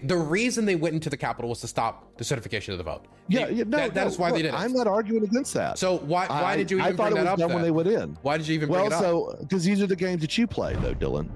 The reason they went into the Capitol was to stop the certification of the vote. That is why they did it. I'm not arguing against that. So why did you even bring that up? I thought it was done when they went in. Why did you even bring it up? Well, so because these are the games that you play, though, Dylan.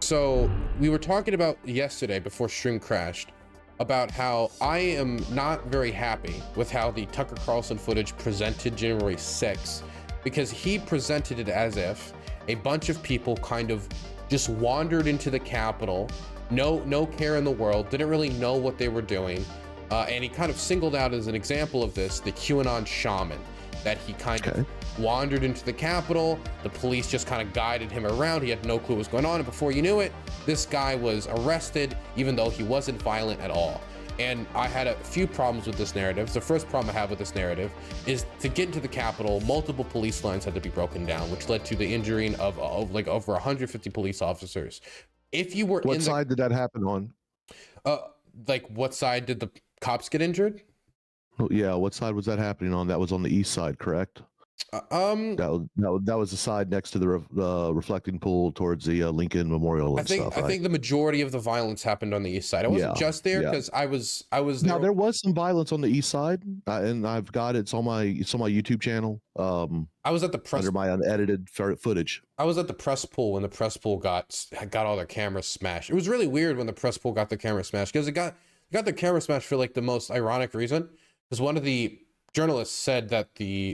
So we were talking about yesterday before stream crashed about how I am not very happy with how the Tucker Carlson footage presented January 6th, because he presented it as if a bunch of people kind of just wandered into the Capitol, no care in the world, didn't really know what they were doing. And he kind of singled out as an example of this, the QAnon shaman, that he kind of wandered into the Capitol. The police just kind of guided him around. He had no clue what was going on. And before you knew it, this guy was arrested, even though he wasn't violent at all. And I had a few problems with this narrative. The first problem I have with this narrative is to get into the Capitol, multiple police lines had to be broken down, which led to the injuring of like over 150 police officers. If you were what side did that happen on? Like what side did the cops get injured? Yeah, what side was that happening on? That was on the east side, correct? That was the side next to the reflecting pool towards the Lincoln Memorial and stuff. I think the majority of the violence happened on the east side. I wasn't just there because I was there. Now there was some violence on the east side, and I've got it's on my YouTube channel. I was at the press under my unedited footage. I was at the press pool when the press pool got all their cameras smashed. It was really weird when the press pool got their camera smashed, because it got their camera smashed for like the most ironic reason. Because one of the journalists said that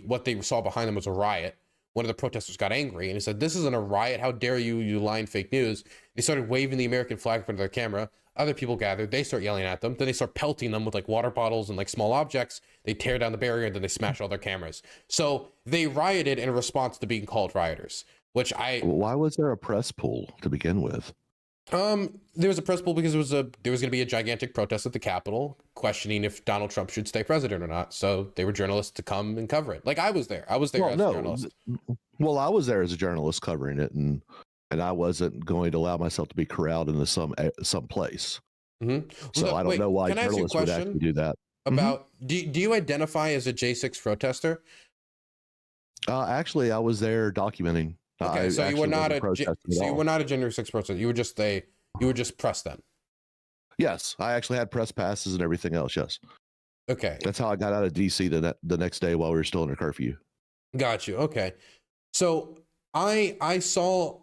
what they saw behind them was a riot. One of the protesters got angry and he said, "This isn't a riot. How dare you lying fake news." They started waving the American flag in front of their camera. Other people gathered. They start yelling at them. Then they start pelting them with like water bottles and like small objects. They tear down the barrier and then they smash all their cameras. So they rioted in response to being called rioters, Why was there a press pool to begin with? There was a press pool because there was going to be a gigantic protest at the Capitol questioning if Donald Trump should stay president or not. So they were journalists to come and cover it. Like I was there. As a journalist. Well, I was there as a journalist covering it, and I wasn't going to allow myself to be corralled into some place. Mm-hmm. So I don't know why journalists would actually do that. About do you identify as a J6 protester? Actually, I was there documenting. Okay, so you were not a January 6th protester. You were just press then. Yes, I actually had press passes and everything else. Yes. Okay. That's how I got out of DC the next day while we were still under curfew. Got you. Okay. So I saw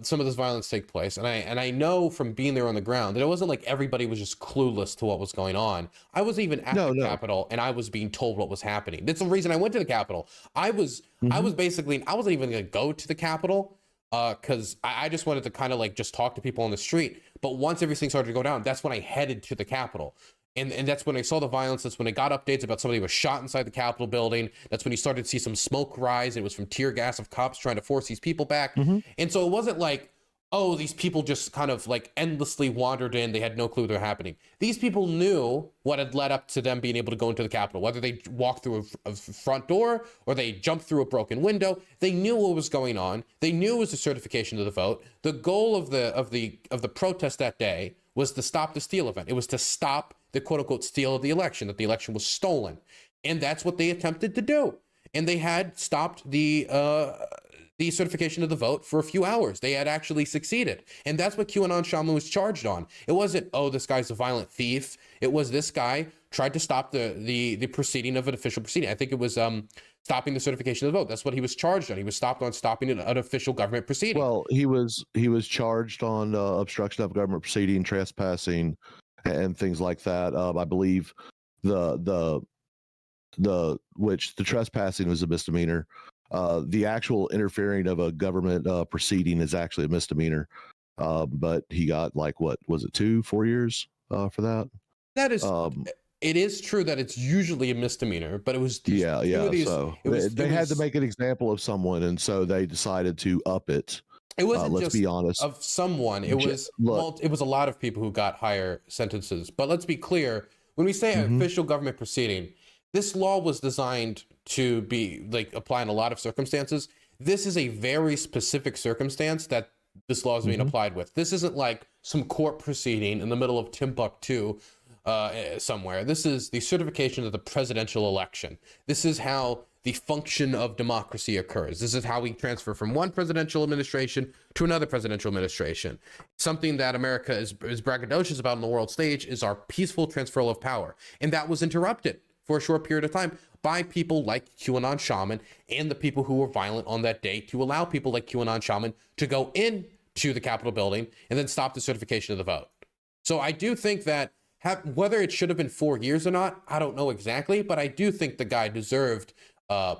some of this violence take place, and I know from being there on the ground that it wasn't like everybody was just clueless to what was going on. I was even at the Capitol, and I was being told what was happening. That's the reason I went to the Capitol. I wasn't even going to go to the Capitol because I just wanted to kind of like just talk to people on the street. But once everything started to go down, that's when I headed to the Capitol. And that's when I saw the violence. That's when I got updates about somebody was shot inside the Capitol building. That's when you started to see some smoke rise. And it was from tear gas of cops trying to force these people back. Mm-hmm. And so it wasn't like, oh, these people just kind of like endlessly wandered in. They had no clue they were happening. These people knew what had led up to them being able to go into the Capitol, whether they walked through a front door or they jumped through a broken window. They knew what was going on. They knew it was a certification of the vote. The goal of the protest that day was to stop the steal event. It was to stop the quote unquote steal of the election, that the election was stolen. And that's what they attempted to do. And they had stopped the certification of the vote for a few hours. They had actually succeeded. And that's what QAnon Shaman was charged on. It wasn't, oh, this guy's a violent thief. It was this guy tried to stop the proceeding of an official proceeding. I think it was stopping the certification of the vote. That's what he was charged on. He was stopped on stopping an official government proceeding. Well, he was charged on obstruction of government proceeding, trespassing, and things like that. I believe the trespassing was a misdemeanor. The actual interfering of a government proceeding is actually a misdemeanor. But he got like, what was it, 4 years for that? That is, it is true that it's usually a misdemeanor, but it was So they had to make an example of someone, and so they decided to up it. It wasn't let's just be honest. Of someone. It was it was a lot of people who got higher sentences. But let's be clear: when we say official government proceeding, this law was designed to be like apply in a lot of circumstances. This is a very specific circumstance that this law is being applied with. This isn't like some court proceeding in the middle of Timbuktu somewhere. This is the certification of the presidential election. This is how the function of democracy occurs. This is how we transfer from one presidential administration to another presidential administration. Something that America is braggadocious about on the world stage is our peaceful transfer of power. And that was interrupted for a short period of time by people like QAnon Shaman and the people who were violent on that day to allow people like QAnon Shaman to go into the Capitol building and then stop the certification of the vote. So I do think that whether it should have been 4 years or not, I don't know exactly, but I do think the guy deserved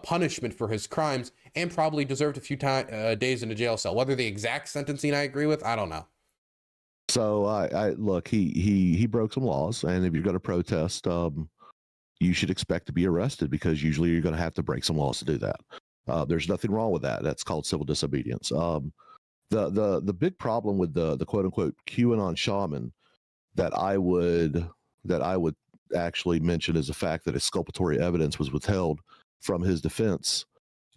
punishment for his crimes and probably deserved a few days in a jail cell. Whether the exact sentencing I agree with, I don't know. So I look, he broke some laws, and if you're going to protest, you should expect to be arrested, because usually you're going to have to break some laws to do that. There's nothing wrong with that. That's called civil disobedience. The big problem with the quote unquote QAnon shaman that I would actually mention is the fact that exculpatory evidence was withheld from his defense,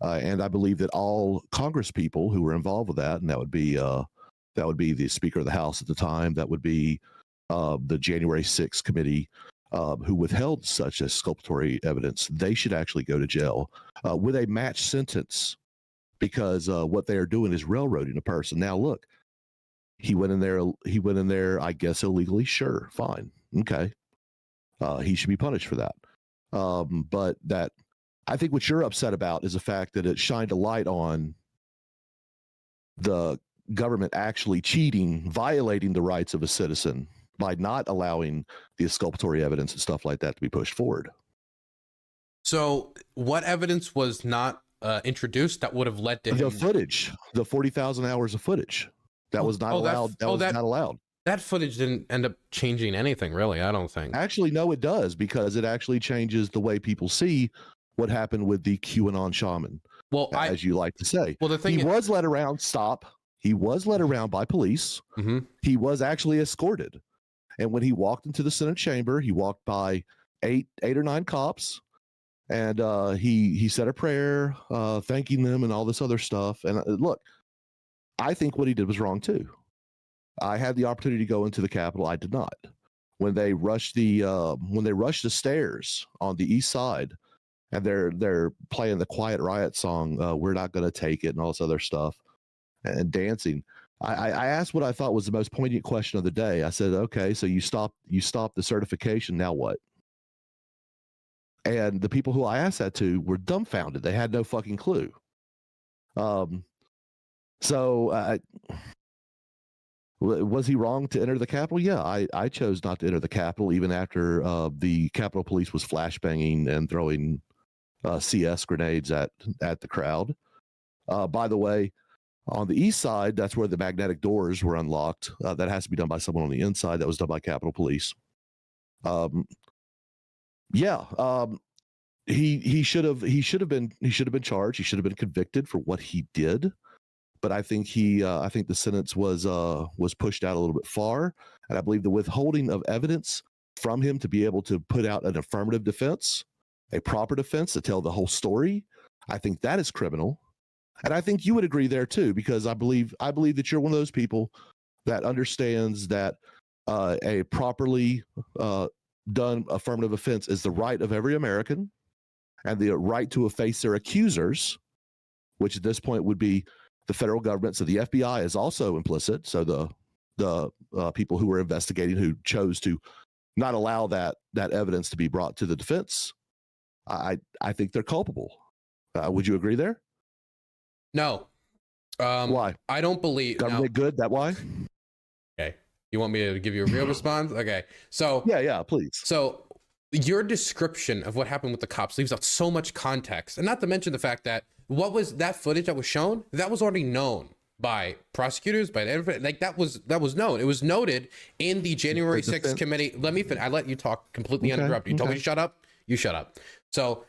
and I believe that all Congress people who were involved with that, and that would be the Speaker of the House at the time, that would be the January 6th committee, who withheld such exculpatory evidence, they should actually go to jail with a match sentence, because what they are doing is railroading a person. Now, look, he went in there, I guess, illegally. Sure, fine, okay, he should be punished for that. But that, I think what you're upset about is the fact that it shined a light on the government actually cheating, violating the rights of a citizen by not allowing the exculpatory evidence and stuff like that to be pushed forward. So what evidence was not introduced that would have led to the footage, the 40,000 hours of footage that was not allowed? That was not allowed. That footage didn't end up changing anything, really, I don't think. Actually, no, it does, because it actually changes the way people see what happened with the QAnon shaman. Well, as you like to say. Well, the thing he was led around. He was led around by police. Mm-hmm. He was actually escorted, and when he walked into the Senate chamber, he walked by eight or nine cops, and he said a prayer, thanking them and all this other stuff. And look, I think what he did was wrong too. I had the opportunity to go into the Capitol. I did not. When they rushed the stairs on the east side, and they're playing the Quiet Riot song, "We're Not Going to Take It," and all this other stuff, and dancing. I asked what I thought was the most poignant question of the day. I said, "Okay, so you stopped the certification. Now what?" And the people who I asked that to were dumbfounded. They had no fucking clue. Was he wrong to enter the Capitol? Yeah, I chose not to enter the Capitol, even after the Capitol Police was flashbanging and throwing CS grenades at the crowd. By the way, on the east side, that's where the magnetic doors were unlocked. That has to be done by someone on the inside. That was done by Capitol Police. He should have been charged. He should have been convicted for what he did. But I think the sentence was pushed out a little bit far, and I believe the withholding of evidence from him to be able to put out an affirmative defense, a proper defense to tell the whole story, I think that is criminal. And I think you would agree there too, because I believe that you're one of those people that understands that a properly done affirmative offense is the right of every American, and the right to face their accusers, which at this point would be the federal government. So the FBI is also implicit. So the people who were investigating, who chose to not allow that evidence to be brought to the defense, I think they're culpable. Would you agree there? No. Why? I don't believe government good. That why? Okay. You want me to give you a real response? Okay. So yeah, please. So your description of what happened with the cops leaves out so much context, and not to mention the fact that what was that footage that was shown, that was already known by prosecutors, by everybody. Like that was known. It was noted in the January 6th committee. Let me finish. I let you talk completely uninterrupted. You told me to shut up. You shut up. So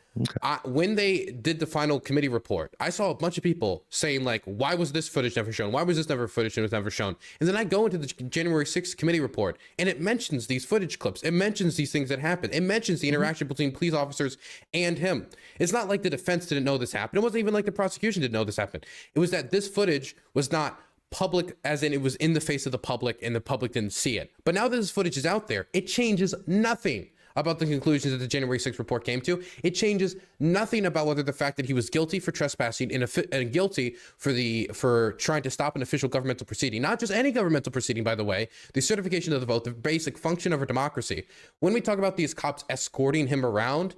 when they did the final committee report, I saw a bunch of people saying like, why was this footage never shown? Why was this footage never shown? And then I go into the January 6th committee report, and it mentions these footage clips. It mentions these things that happened. It mentions the interaction between police officers and him. It's not like the defense didn't know this happened. It wasn't even like the prosecution didn't know this happened. It was that this footage was not public, as in it was in the face of the public and the public didn't see it. But now that this footage is out there, it changes nothing about the conclusions that the January 6th report came to. It changes nothing about whether the fact that he was guilty for trespassing and guilty for trying to stop an official governmental proceeding, not just any governmental proceeding, by the way, the certification of the vote, the basic function of a democracy. When we talk about these cops escorting him around,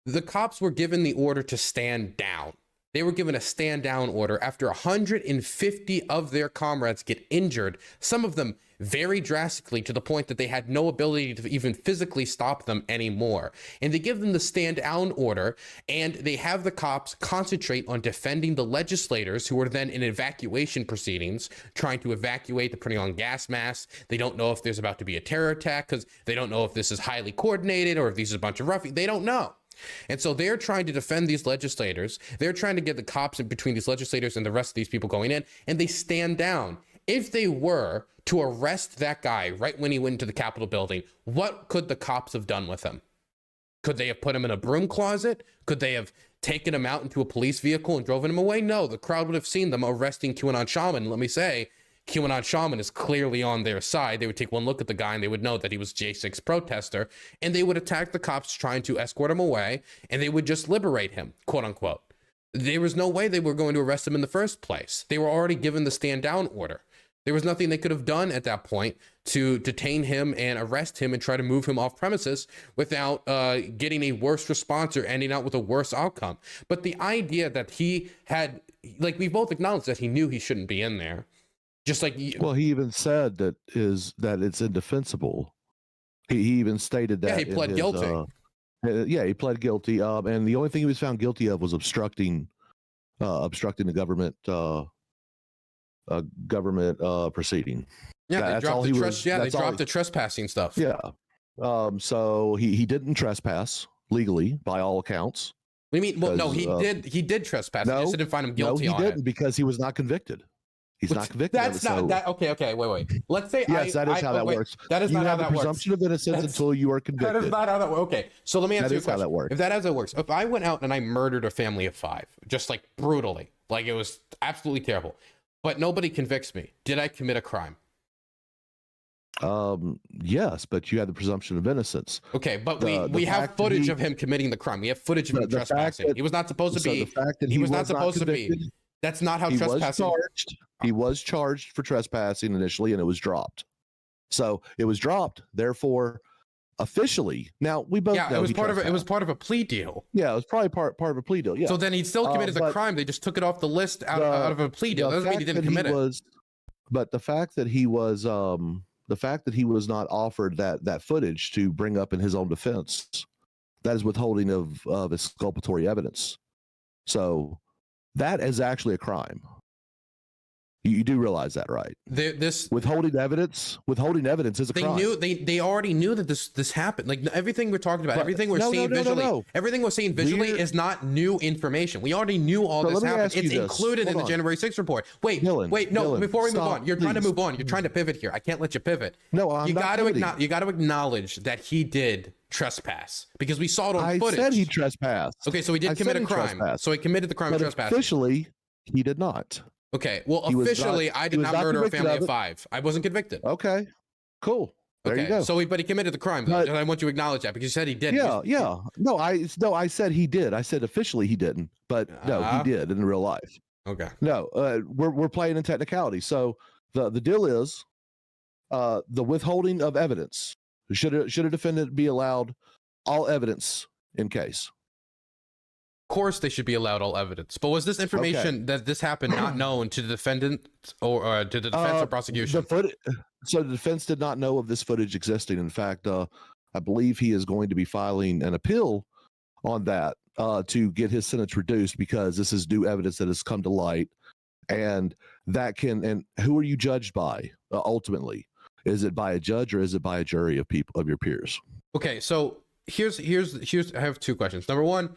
the cops were given the order to stand down. They were given a stand down order after 150 of their comrades get injured, some of them very drastically, to the point that they had no ability to even physically stop them anymore. And they give them the stand down order, and they have the cops concentrate on defending the legislators who are then in evacuation proceedings, trying to evacuate. They're putting on gas masks. They don't know if there's about to be a terror attack because they don't know if this is highly coordinated or if these are a bunch of ruffians. They don't know. And so they're trying to defend these legislators. They're trying to get the cops in between these legislators and the rest of these people going in, and they stand down. If they were to arrest that guy right when he went into the Capitol building, what could the cops have done with him? Could they have put him in a broom closet? Could they have taken him out into a police vehicle and driven him away? No, the crowd would have seen them arresting QAnon Shaman. Let me say, QAnon Shaman is clearly on their side. They would take one look at the guy and they would know that he was J6 protester, and they would attack the cops trying to escort him away, and they would just liberate him, quote unquote. There was no way they were going to arrest him in the first place. They were already given the stand down order. There was nothing they could have done at that point to detain him and arrest him and try to move him off premises without getting a worse response or ending out with a worse outcome. But the idea that he had, like, we both acknowledged that he knew he shouldn't be in there. Just like, well, he even said that it's indefensible. He even stated that. Yeah, he pled guilty. Yeah, he pled guilty. And the only thing he was found guilty of was obstructing the government proceeding. Yeah, they dropped the trespassing stuff. Yeah. So he didn't trespass legally by all accounts. What do you mean? Well, no, he did trespass. No, I just didn't find him guilty on it. No, he didn't, because he was not convicted. He's not convicted. That's not that. Okay. Wait. Let's say yes, that is how that works. That is not how that works. Presumption of innocence until you are convicted. That is not how that works. Okay, so let me answer your question. How that works. If that is how it works, if I went out and I murdered a family of 5, just like brutally, like it was absolutely terrible, but nobody convicts me, did I commit a crime? Yes, but you have the presumption of innocence. Okay, but we have footage of him committing the crime. We have footage of him trespassing. He was not supposed to be. He was not supposed to be. That's not how trespassing. He was charged for trespassing initially, and it was dropped. So it was dropped. Therefore, officially, now we both know it was part of a plea deal. Yeah, it was probably part of a plea deal. Yeah. So then he still committed the crime. They just took it off the list out of a plea deal. That doesn't mean he didn't commit it. But the fact that he was not offered that footage to bring up in his own defense, that is withholding of exculpatory evidence. So that is actually a crime. You do realize that, right? This withholding evidence is a crime. They already knew that this happened. Like everything we're talking about, everything we're seeing visually, everything we're seeing visually is not new information. We already knew all this happened. It's included in the January 6th report. Wait, Dylan, before we move on, you're trying to move on. You're trying to pivot here. I can't let you pivot. No, I'm not. You got to acknowledge that he did trespass because we saw it on footage. I said he trespassed. Okay, so he did commit a crime. So he committed the crime of trespassing. Officially, he did not. Okay, well, officially, I did not murder a family of 5. I wasn't convicted. Okay, cool. There you go. So, but he committed the crime, though. And I want you to acknowledge that because you said he did. Yeah. No, I said he did. I said officially he didn't, but no, he did in real life. Okay. No, we're playing in technicality. So the deal is, the withholding of evidence. Should a defendant be allowed all evidence in case? Of course they should be allowed all evidence, but was this information that this happened not known to the defendant or to the defense or prosecution? So the defense did not know of this footage existing. In fact, I believe he is going to be filing an appeal on that to get his sentence reduced because this is new evidence that has come to light, and and who are you judged by ultimately? Is it by a judge or is it by a jury of people, of your peers? Okay, so here's I have 2 questions. Number 1.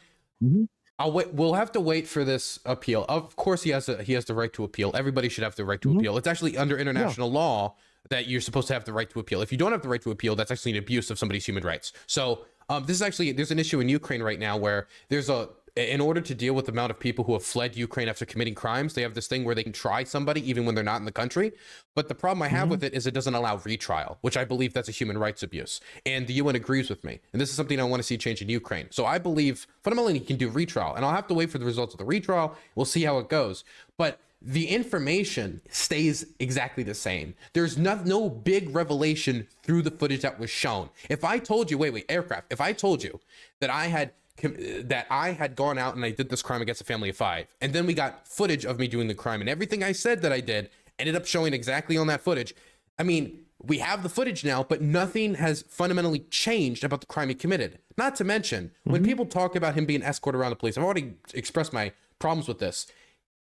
Mm-hmm. We'll have to wait for this appeal. Of course, he has the right to appeal. Everybody should have the right to appeal. It's actually under international law that you're supposed to have the right to appeal. If you don't have the right to appeal, that's actually an abuse of somebody's human rights. So this is actually, there's an issue in Ukraine right now where there's in order to deal with the amount of people who have fled Ukraine after committing crimes, they have this thing where they can try somebody even when they're not in the country. But the problem I have with it is it doesn't allow retrial, which I believe that's a human rights abuse. And the UN agrees with me. And this is something I want to see change in Ukraine. So I believe fundamentally he can do retrial. And I'll have to wait for the results of the retrial. We'll see how it goes. But the information stays exactly the same. There's no big revelation through the footage that was shown. If I told you, wait, aircraft, if I told you that I had gone out and I did this crime against a family of 5, and then we got footage of me doing the crime, and everything I said that I did ended up showing exactly on that footage. I mean, we have the footage now, but nothing has fundamentally changed about the crime he committed. Not to mention, when people talk about him being escorted around the police, I've already expressed my problems with this.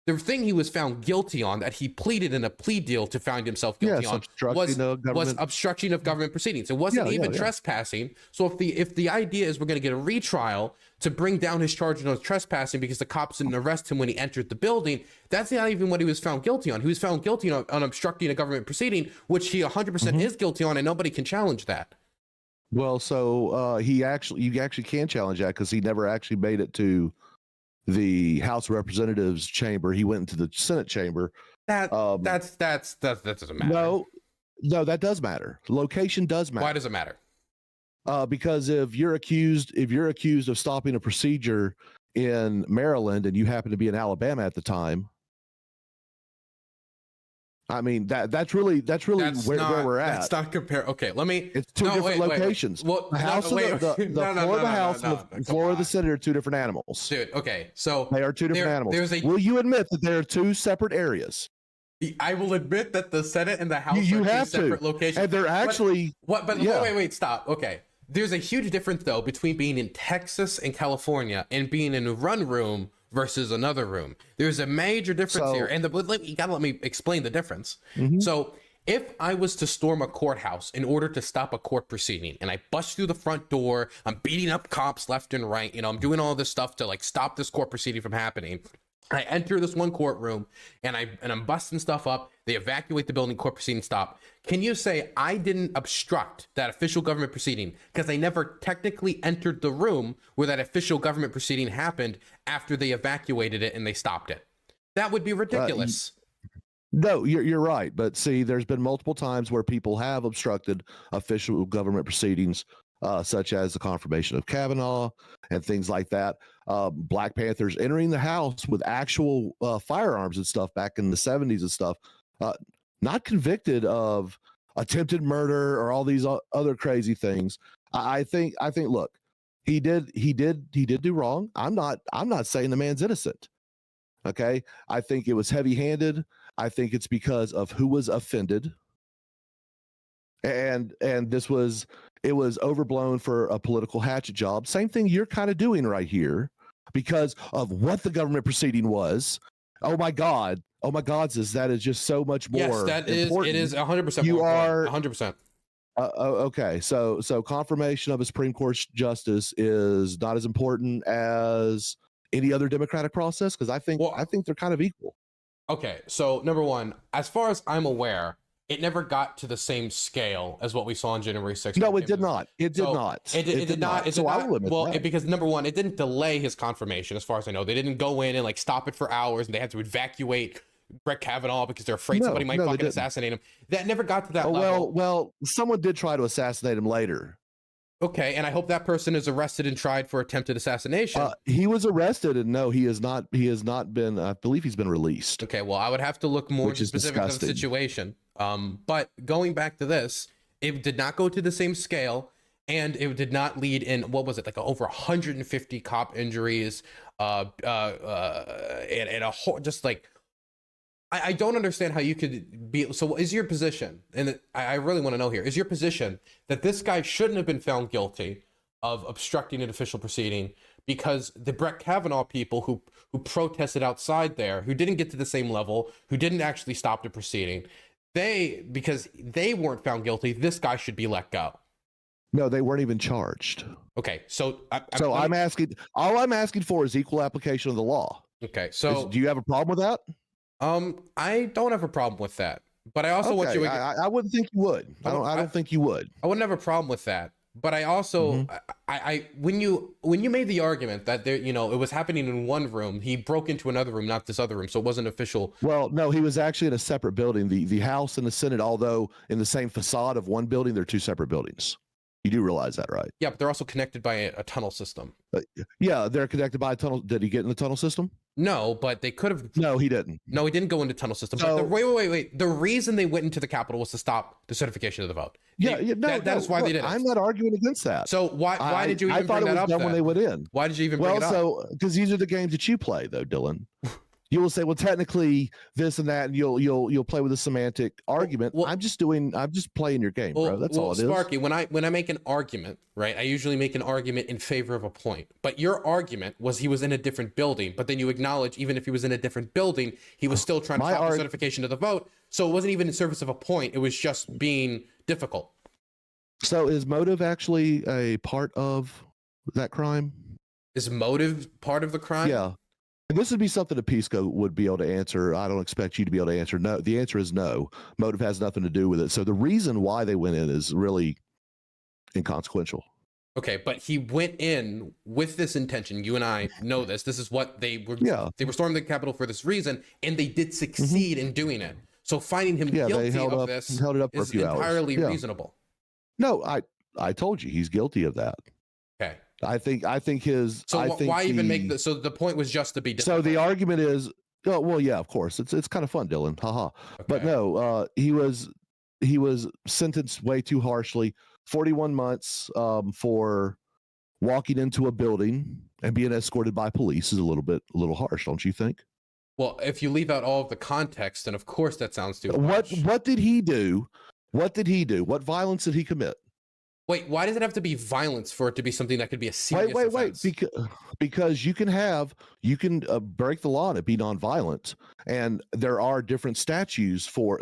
The thing he was found guilty on, that he pleaded in a plea deal to find himself guilty on, was obstruction of government proceedings. It wasn't even trespassing. So if the idea is we're going to get a retrial to bring down his charges on trespassing because the cops didn't arrest him when he entered the building, that's not even what he was found guilty on. He was found guilty on obstructing a government proceeding, which he 100% is guilty on, and nobody can challenge that. Well, so you actually can challenge that because he never actually made it to the House of Representatives chamber. He went into the Senate chamber. That doesn't matter. No, that does matter. Location does matter. Why does it matter? Because if you're accused of stopping a procedure in Maryland and you happen to be in Alabama at the time, I mean that's really where we're at. That's not compare. Okay, let me. It's two different locations. Well, the House the floor of the House and the floor of the Senate are two different animals. Dude, okay, so they are two different animals. Will you admit that they are two separate areas? I will admit that the Senate and the House are two separate locations, and they're actually wait, stop. Okay, there's a huge difference though between being in Texas and California and being in one room versus another room. There's a major difference here, and you gotta let me explain the difference. So if I was to storm a courthouse in order to stop a court proceeding, and I bust through the front door, I'm beating up cops left and right, I'm doing all this stuff to stop this court proceeding from happening. I enter this one courtroom and I'm busting stuff up. They evacuate the building, court proceeding stop. Can you say I didn't obstruct that official government proceeding because I never technically entered the room where that official government proceeding happened after they evacuated it and they stopped it? That would be ridiculous. No, you're right. But see, there's been multiple times where people have obstructed official government proceedings, such as the confirmation of Kavanaugh and things like that. Black Panthers entering the House with actual firearms and stuff back in the 70s and stuff, not convicted of attempted murder or all these other crazy things. I think look, he did do wrong. I'm not saying the man's innocent. Okay. I think it was heavy-handed. I think it's because of who was offended. And it was overblown for a political hatchet job. Same thing you're kind of doing right here because of what the government proceeding was. Oh my God, that is just so much more. Yes, that important. It is 100%. You are 100%. Okay, so confirmation of a Supreme Court justice is not as important as any other democratic process because I think they're kind of equal. Okay, so number one, as far as I'm aware, it never got to the same scale as what we saw on January 6th. No, it did not. It did not. It did not. So I will admit that. Because number one, it didn't delay his confirmation, as far as I know. They didn't go in and stop it for hours, and they had to evacuate Brett Kavanaugh because they're afraid somebody might fucking assassinate him. That never got to that level. Well, someone did try to assassinate him later. Okay, and I hope that person is arrested and tried for attempted assassination. He was arrested, and no, he has not been. I believe he's been released. Okay, well, I would have to look more into specifics of the situation. But going back to this, it did not go to the same scale, and it did not lead in over 150 cop injuries, and a whole I don't understand how you could be. So is your position, and I really want to know here, is your position that this guy shouldn't have been found guilty of obstructing an official proceeding because the Brett Kavanaugh people who protested outside there, who didn't get to the same level, who didn't actually stop the proceeding, because they weren't found guilty, this guy should be let go? No, they weren't even charged. Okay, so I'm asking. All I'm asking for is equal application of the law. Okay, so do you have a problem with that? I don't have a problem with that, but I also want you. I wouldn't think you would. I don't think you would. I wouldn't have a problem with that, But I also, Mhm. when you made the argument that there, it was happening in one room, he broke into another room, not this other room, so it wasn't official. Well, no, he was actually in a separate building. The House and the Senate, although in the same facade of one building, they're two separate buildings. You do realize that, right? Yeah, but they're also connected by a tunnel system. Yeah, they're connected by a tunnel. Did he get in the tunnel system? No, but they could have. No, he didn't. No, he didn't go into tunnel system. So, But wait. The reason they went into the Capitol was to stop the certification of the vote. That is why they did it. I'm not arguing against that. So why did you even bring that up? I thought it was done when they went in. Why did you even bring it up? Well, so because these are the games that you play, though, Dylan. You will say, well, technically this and that, and you'll play with a semantic argument. I'm just playing your game, bro. That's all it is. Sparky, when I make an argument, right, I usually make an argument in favor of a point. But your argument was he was in a different building, but then you acknowledge even if he was in a different building, he was still trying to stop the certification of the vote. So it wasn't even in service of a point. It was just being difficult. So is motive actually a part of that crime? Is motive part of the crime? Yeah. And this would be something that Pisco would be able to answer. I don't expect you to be able to answer. No, the answer is no. Motive has nothing to do with it. So the reason why they went in is really inconsequential. Okay, but he went in with this intention. You and I know this. This is what they were. Yeah. They were storming the Capitol for this reason, and they did succeed in doing it. So finding him guilty of this is entirely reasonable. No, I told you he's guilty of that. Okay. I think his. So why even make the? So the point was just to be difficult. So the argument is, oh well, yeah, of course, it's kind of fun, Dylan, haha. Okay. But no, he was sentenced way too harshly, 41 months for walking into a building and being escorted by police is a little harsh, don't you think? Well, if you leave out all of the context, then of course that sounds too harsh. What did he do? What did he do? What violence did he commit? Wait, why does it have to be violence for it to be something that could be a serious offense? Because you can break the law and it be nonviolent, and there are different statutes for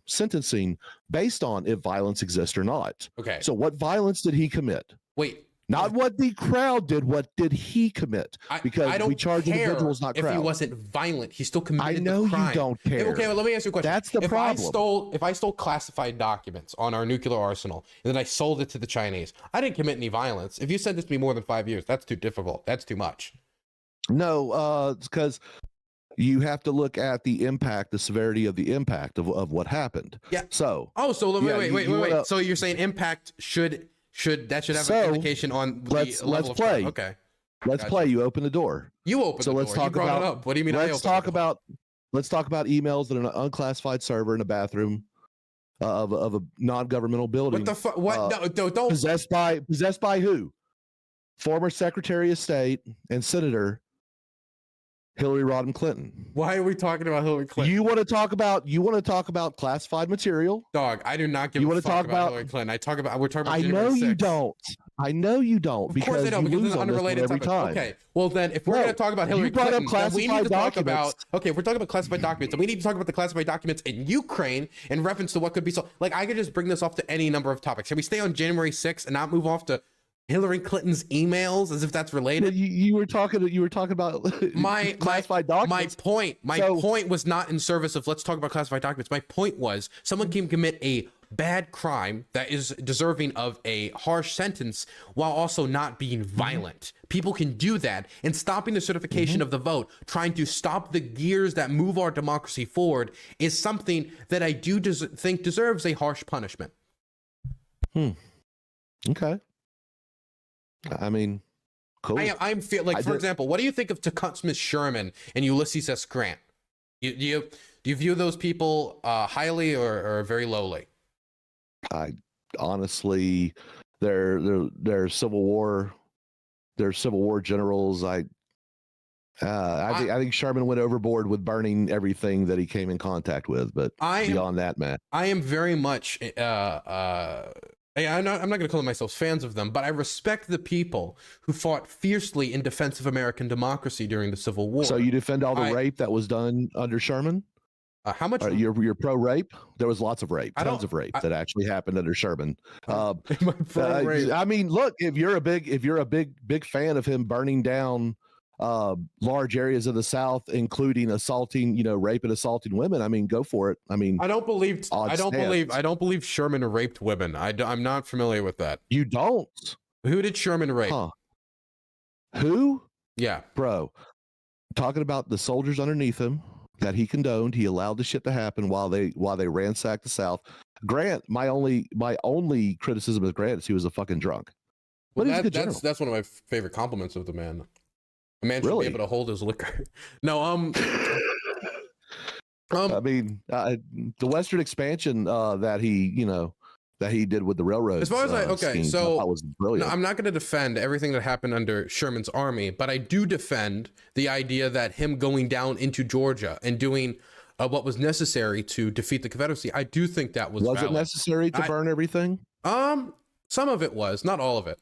sentencing based on if violence exists or not. Okay. So what violence did he commit? Wait. Not what the crowd did. What did he commit? Because we charge individuals, not crowd. If he wasn't violent, he still committed the crime. I know you don't care. Okay, well, let me ask you a question. That's the problem. If I stole classified documents on our nuclear arsenal and then I sold it to the Chinese, I didn't commit any violence. If you sentenced me more than 5 years, that's too difficult. That's too much. No, it's because you have to look at the impact, the severity of the impact of what happened. Yeah. So. Oh, so wait. So you're saying impact should have an indication on the level of crime. Okay. Let's play. You open the door. You open the door. Let's talk you brought it up. What do you mean? Let's talk about emails that are an unclassified server in a bathroom of a non-governmental building. What the fuck? What? No, don't. Possessed by who? Former Secretary of State and Senator Hillary Rodham Clinton. Why are we talking about Hillary Clinton? You want to talk about classified material? Dog, I do not give a fuck about Hillary Clinton. We're talking about I know you don't. I know you don't. Of course I don't, because it's an unrelated topic. Okay, well then, if we're going to talk about Hillary Clinton, then we need to talk about. Okay, if we're talking about classified documents, then we need to talk about the classified documents in Ukraine in reference to what could be so. Like, I could just bring this off to any number of topics. Can we stay on January 6th and not move off to Hillary Clinton's emails as if that's related? You were talking about classified documents. My point was not in service of let's talk about classified documents. My point was someone can commit a bad crime that is deserving of a harsh sentence while also not being violent. People can do that, and stopping the certification of the vote, trying to stop the gears that move our democracy forward, is something that I do think deserves a harsh punishment. Okay. I mean, cool. I feel like, for example, what do you think of Tecumseh Sherman and Ulysses S. Grant? Do you view those people highly or very lowly? I honestly, they're Civil War generals. I think Sherman went overboard with burning everything that he came in contact with. But beyond that, man, I am very much. I'm not going to call myself fans of them, but I respect the people who fought fiercely in defense of American democracy during the Civil War. So you defend all the rape that was done under Sherman? How much? You're pro rape? There was lots of rape, tons of rape that actually happened under Sherman. I mean, look, if you're a big fan of him burning down large areas of the South, including assaulting, rape and assaulting women. I mean, go for it. I mean, I don't believe Sherman raped women. I'm not familiar with that. You don't? Who did Sherman rape? Huh. Who? Yeah. Bro, talking about the soldiers underneath him that he condoned. He allowed the shit to happen while they ransacked the South. Grant, my only criticism of Grant is he was a fucking drunk. Well, that's one of my favorite compliments of the man. A man should be able to hold his liquor. No, I mean, the Western expansion that he did with the railroads. As far as schemes, I thought was brilliant. No, I'm not going to defend everything that happened under Sherman's army, but I do defend the idea that him going down into Georgia and doing what was necessary to defeat the Confederacy. I do think that was valid. It necessary to burn everything? Some of it was, not all of it.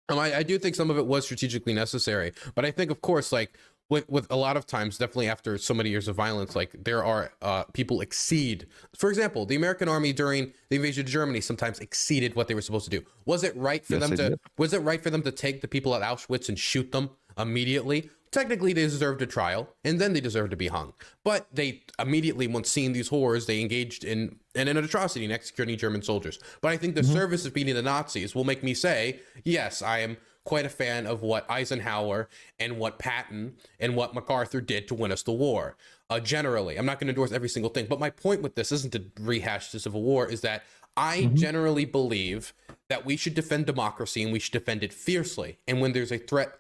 I do think some of it was strategically necessary, but I think, of course, like with a lot of times, definitely after so many years of violence, like there are people exceed. For example, the American army during the invasion of Germany sometimes exceeded what they were supposed to do. Was it right for them to? Was it right for them to take the people at Auschwitz and shoot them immediately? Technically, they deserved a trial, and then they deserved to be hung. But they immediately, once seeing these horrors, they engaged in an atrocity in executing German soldiers. But I think the service of beating the Nazis will make me say, yes, I am quite a fan of what Eisenhower and what Patton and what MacArthur did to win us the war. Generally, I'm not going to endorse every single thing, but my point with this isn't to rehash the Civil War, is that I generally believe that we should defend democracy and we should defend it fiercely. And when there's a threat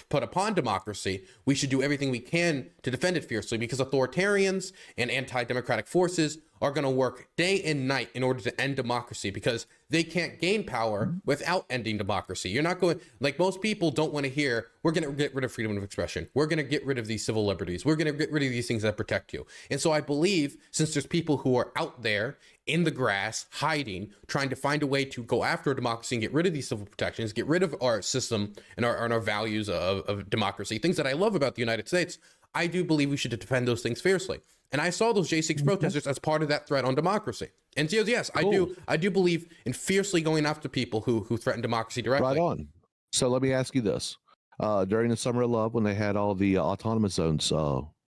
put upon democracy, we should do everything we can to defend it fiercely, because authoritarians and anti-democratic forces are going to work day and night in order to end democracy, because they can't gain power without ending democracy. You're not going, like most people don't want to hear, we're going to get rid of freedom of expression. We're going to get rid of these civil liberties. We're going to get rid of these things that protect you. And so I believe, since there's people who are out there in the grass, hiding, trying to find a way to go after democracy and get rid of these civil protections, get rid of our system and our values of democracy, things that I love about the United States, I do believe we should defend those things fiercely. And I saw those J6 protesters as part of that threat on democracy. And so, yes, cool. I do believe in fiercely going after people who threaten democracy directly. Right on. So let me ask you this. During the Summer of Love, when they had all the autonomous zones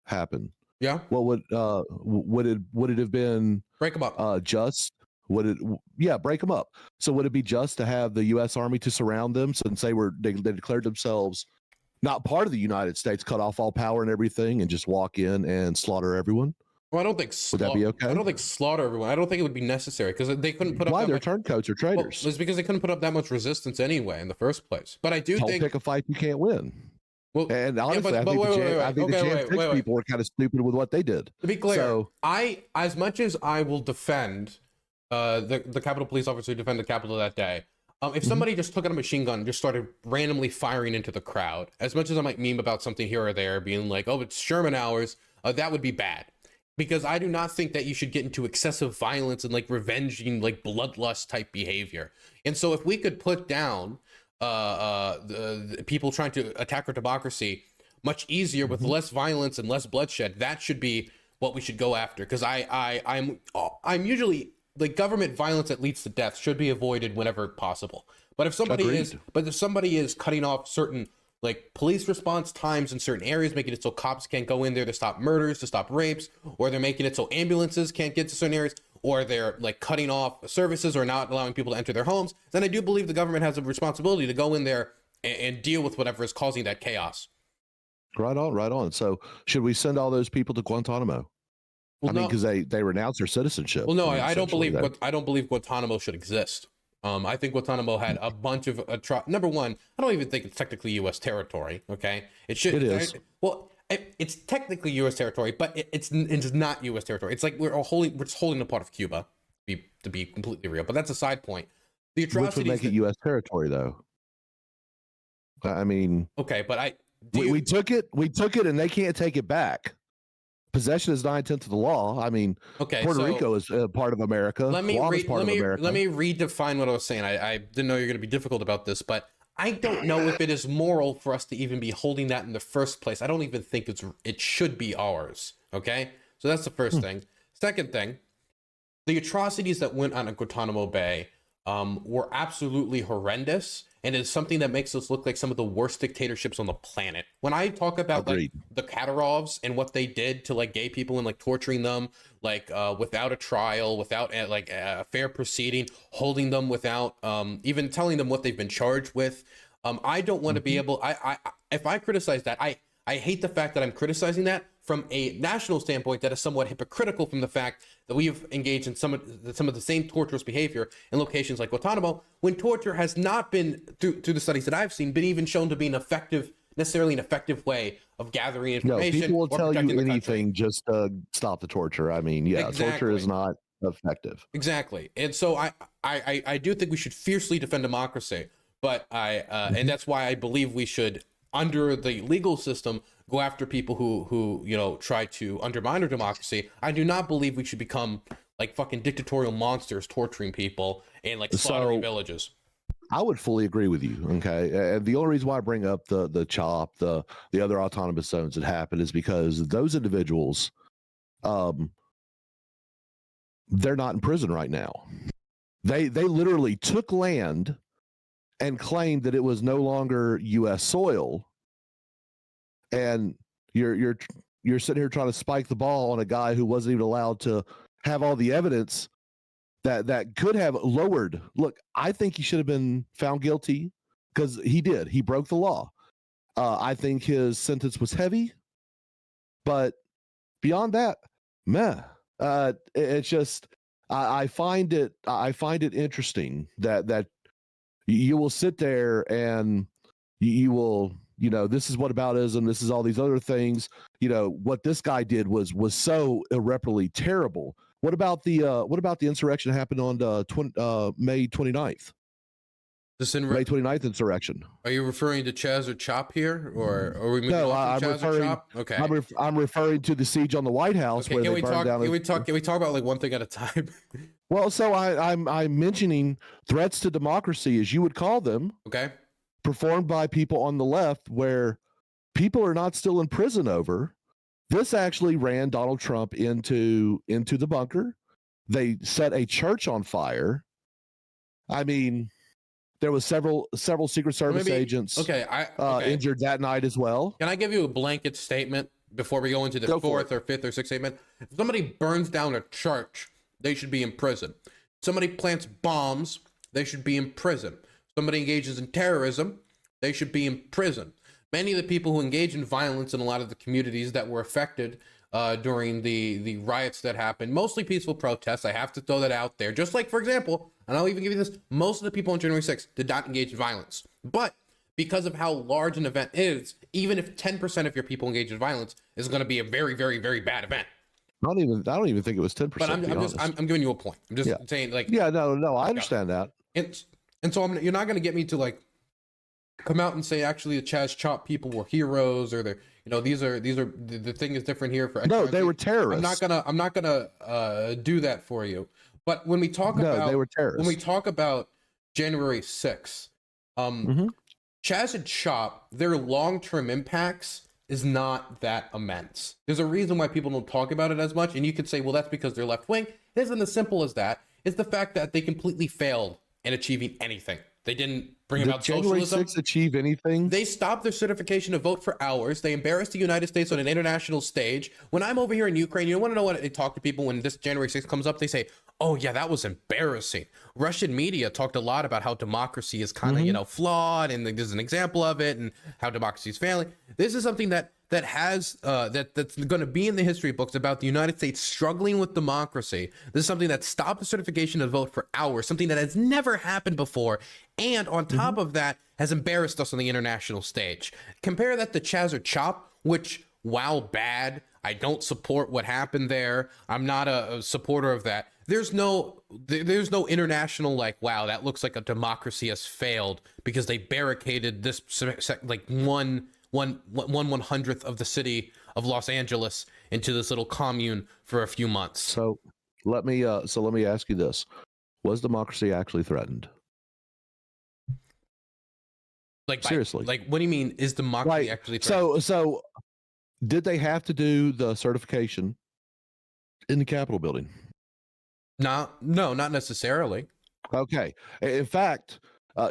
happen, yeah, what would it have been? Break them up. Just break them up. So would it be just to have the U.S. Army to surround them, since they declared themselves not part of the United States, cut off all power and everything, and just walk in and slaughter everyone? Well, I don't think would that be okay? I don't think slaughter everyone. I don't think it would be necessary, because they couldn't put up. Why? They're turncoats or traitors. Well, it's because they couldn't put up that much resistance anyway in the first place. But I do think pick a fight you can't win. Well, and honestly, I think the Jan 6 people were kind of stupid with what they did. To be clear, as much as I will defend the Capitol Police officer who defended the Capitol that day, if somebody just took out a machine gun and just started randomly firing into the crowd, as much as I might meme about something here or there, being like, oh, it's Sherman hours, that would be bad. Because I do not think that you should get into excessive violence and like revenging, like bloodlust type behavior. And so if we could put down the people trying to attack our democracy much easier with less violence and less bloodshed, that should be what we should go after. Because I'm usually, like, government violence that leads to death should be avoided whenever possible. But if somebody is cutting off certain like police response times in certain areas, making it so cops can't go in there to stop murders, to stop rapes, or they're making it so ambulances can't get to certain areas, or they're like cutting off services or not allowing people to enter their homes, then I do believe the government has a responsibility to go in there and deal with whatever is causing that chaos. Right on. So should we send all those people to Guantanamo? Well, because they renounce their citizenship. Well, no, I don't believe Guantanamo should exist. I think Guantanamo had a bunch of number one, I don't even think it's technically U.S. territory. Okay, it is. Well, it's technically U.S. territory, but it's not U.S. territory. It's like we're just holding a part of Cuba, to be completely real. But that's a side point. The atrocities which would make it U.S. territory, though. I mean, okay, but we took it, and they can't take it back. Possession is 9/10 of the law. I mean, Puerto Rico is part of America. Let me redefine what I was saying. I didn't know you were going to be difficult about this, but I don't know if it is moral for us to even be holding that in the first place. I don't even think it should be ours. Okay, so that's the first thing. Second thing, the atrocities that went on in Guantanamo Bay were absolutely horrendous, and it's something that makes us look like some of the worst dictatorships on the planet. When I talk about like the Kadyrovs and what they did to like gay people and like torturing them, like without a trial, without like a fair proceeding, holding them without even telling them what they've been charged with. I don't want to be able, if I criticize that, I hate the fact that I'm criticizing that from a national standpoint that is somewhat hypocritical from the fact that we have engaged in some of the same torturous behavior in locations like Guantanamo, when torture has not been, through the studies that I've seen, been even shown to be necessarily an effective way of gathering information. No, people will tell you anything just to stop the torture. I mean, yeah, exactly. Torture is not effective. Exactly. And so I do think we should fiercely defend democracy, but and that's why I believe we should, under the legal system, go after people who you know try to undermine our democracy. I do not believe we should become like fucking dictatorial monsters torturing people and like slaughtering villages. I would fully agree with you. Okay, and the only reason why I bring up the CHOP, the other autonomous zones that happened, is because those individuals, they're not in prison right now. They literally took land and claimed that it was no longer U.S. soil, and you're sitting here trying to spike the ball on a guy who wasn't even allowed to have all the evidence that could have lowered. Look, I think he should have been found guilty because he did. He broke the law. I think his sentence was heavy, but beyond that, meh. It's just I find it interesting that you will sit there and you will, you know, this is whataboutism, this is all these other things. You know, what this guy did was so irreparably terrible. What about the insurrection that happened on May 29th? May 29th insurrection. Are you referring to Chaz or Chop here, or are we moving on from Chaz or Chop? Okay, I'm referring to the siege on the White House. Okay, can we talk about like one thing at a time? Well, so I'm mentioning threats to democracy, as you would call them. Okay. Performed by people on the left, where people are not still in prison over. This actually ran Donald Trump into the bunker. They set a church on fire. I mean, there was several Secret Service agents injured that night as well. Can I give you a blanket statement before we go into the fourth or fifth or sixth statement? If somebody burns down a church, they should be in prison. Somebody plants bombs, they should be in prison. Somebody engages in terrorism, they should be in prison. Many of the people who engage in violence in a lot of the communities that were affected during the riots that happened, mostly peaceful protests, I have to throw that out there. Just like, for example, and I'll even give you this, most of the people on January 6th did not engage in violence. But because of how large an event is, even if 10% of your people engage in violence, is going to be a very, very, very bad event. I don't even think it was 10%. But I'm giving you a point. I'm just saying, like, no, I understand that. And so you're not going to get me to like come out and say actually the Chaz Chop people were heroes, or they're, you know, these are the thing is different here for. No, they were terrorists. I'm not gonna do that for you. But when we talk about they were terrorists. When we talk about January 6th, Chaz and Chop, their long-term impacts is not that immense. There's a reason why people don't talk about it as much, and you could say, well, that's because they're left-wing. It isn't as simple as that. It's the fact that they completely failed in achieving anything. They didn't bring about socialism. Did January 6th achieve anything? They stopped their certification to vote for hours. They embarrassed the United States on an international stage. When I'm over here in Ukraine, you want to know what I talk to people when this January 6th comes up? They say, oh yeah, that was embarrassing. Russian media talked a lot about how democracy is kind of, you know, flawed, and there's an example of it, and how democracy is failing. This is something that's going to be in the history books about the United States struggling with democracy. This is something that stopped the certification to vote for hours, something that has never happened before, and on top of that, has embarrassed us on the international stage. Compare that to Chaz or Chop, which, while bad, I don't support what happened there. I'm not a supporter of that. There's no international, like, wow, that looks like a democracy has failed because they barricaded this like one 1/100th of the city of Los Angeles into this little commune for a few months. So let me ask you this: was democracy actually threatened? Like, seriously? Like, what do you mean? Is democracy actually threatened? So did they have to do the certification in the Capitol building? No, not necessarily. Okay. In fact,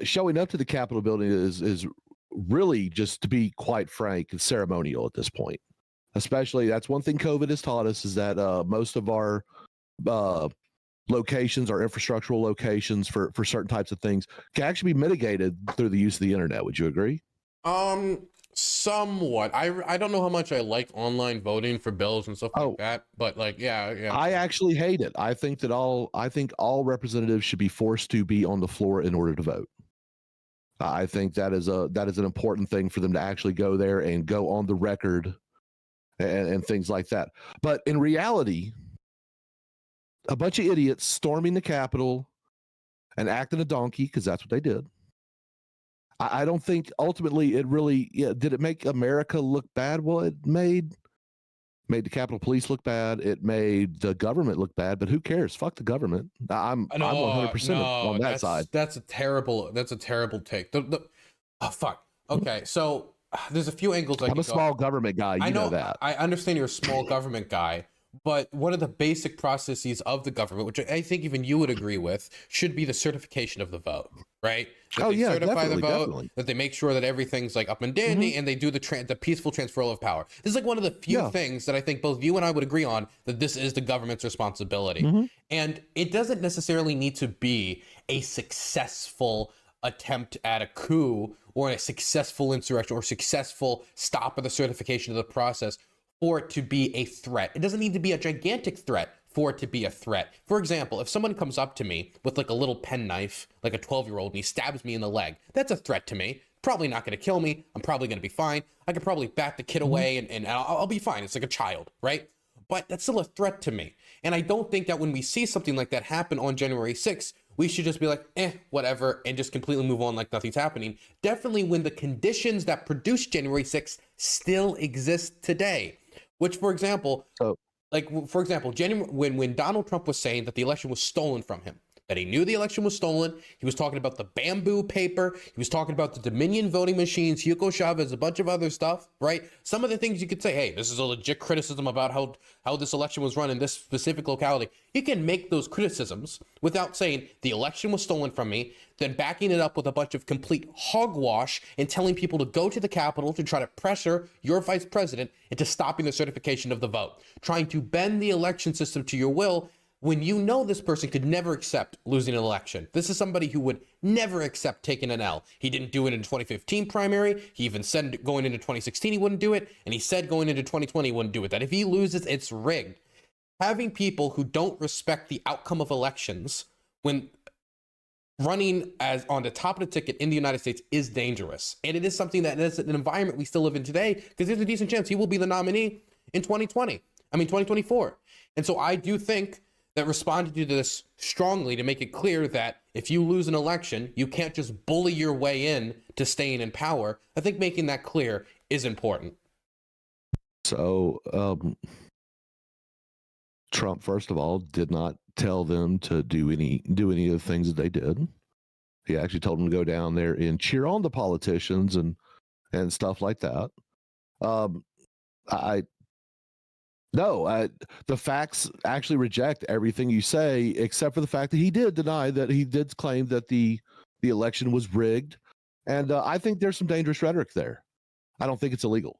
showing up to the Capitol building is really, just to be quite frank, ceremonial at this point. Especially, that's one thing COVID has taught us, is that most of our locations, our infrastructural locations for certain types of things, can actually be mitigated through the use of the internet. Would you agree? Somewhat. I don't know how much I like online voting for bills and stuff like that, but like, yeah. I actually hate it. I think all representatives should be forced to be on the floor in order to vote. I think that is an important thing for them to actually go there and go on the record and things like that. But in reality, a bunch of idiots storming the Capitol and acting a donkey, because that's what they did. I don't think ultimately it really did it make America look bad. Well, it made the Capitol Police look bad. It made the government look bad. But who cares? Fuck the government. I'm 100% on that side. That's a terrible take. Oh fuck. Okay, so there's a few angles. I'm a small government guy. You know that. I understand you're a small government guy. But one of the basic processes of the government, which I think even you would agree with, should be the certification of the vote, right? That they certify the vote, definitely. That they make sure that everything's like up and dandy, and they do the peaceful transfer of power. This is like one of the few things that I think both you and I would agree on, that this is the government's responsibility. And it doesn't necessarily need to be a successful attempt at a coup or a successful insurrection or successful stop of the certification of the process for it to be a threat. It doesn't need to be a gigantic threat for it to be a threat. For example, if someone comes up to me with like a little penknife, like a 12-year-old, and he stabs me in the leg, that's a threat to me. Probably not going to kill me. I'm probably going to be fine. I could probably bat the kid away and I'll be fine. It's like a child, right? But that's still a threat to me. And I don't think that when we see something like that happen on January 6th, we should just be like, whatever, and just completely move on like nothing's happening. Definitely when the conditions that produced January 6th still exist today. Which, for example, when Donald Trump was saying that the election was stolen from him, that he knew the election was stolen, he was talking about the bamboo paper, he was talking about the Dominion voting machines, Hugo Chavez, a bunch of other stuff, right? Some of the things you could say, hey, this is a legit criticism about how this election was run in this specific locality. You can make those criticisms without saying the election was stolen from me, then backing it up with a bunch of complete hogwash and telling people to go to the Capitol to try to pressure your vice president into stopping the certification of the vote, trying to bend the election system to your will when you know this person could never accept losing an election. This is somebody who would never accept taking an L. He didn't do it in 2015 primary. He even said going into 2016 he wouldn't do it, and he said going into 2020 he wouldn't do it. That if he loses, it's rigged. Having people who don't respect the outcome of elections when running as on the top of the ticket in the United States is dangerous. And it is something that is an environment we still live in today, because there's a decent chance he will be the nominee in 2024. And so I do think that responded to this strongly to make it clear that if you lose an election, you can't just bully your way in to staying in power. I think making that clear is important. So, Trump, first of all, did not tell them to do any of the things that they did. He actually told them to go down there and cheer on the politicians and stuff like that. The facts actually reject everything you say, except for the fact that he did deny that he did claim that the election was rigged. And I think there's some dangerous rhetoric there. I don't think it's illegal.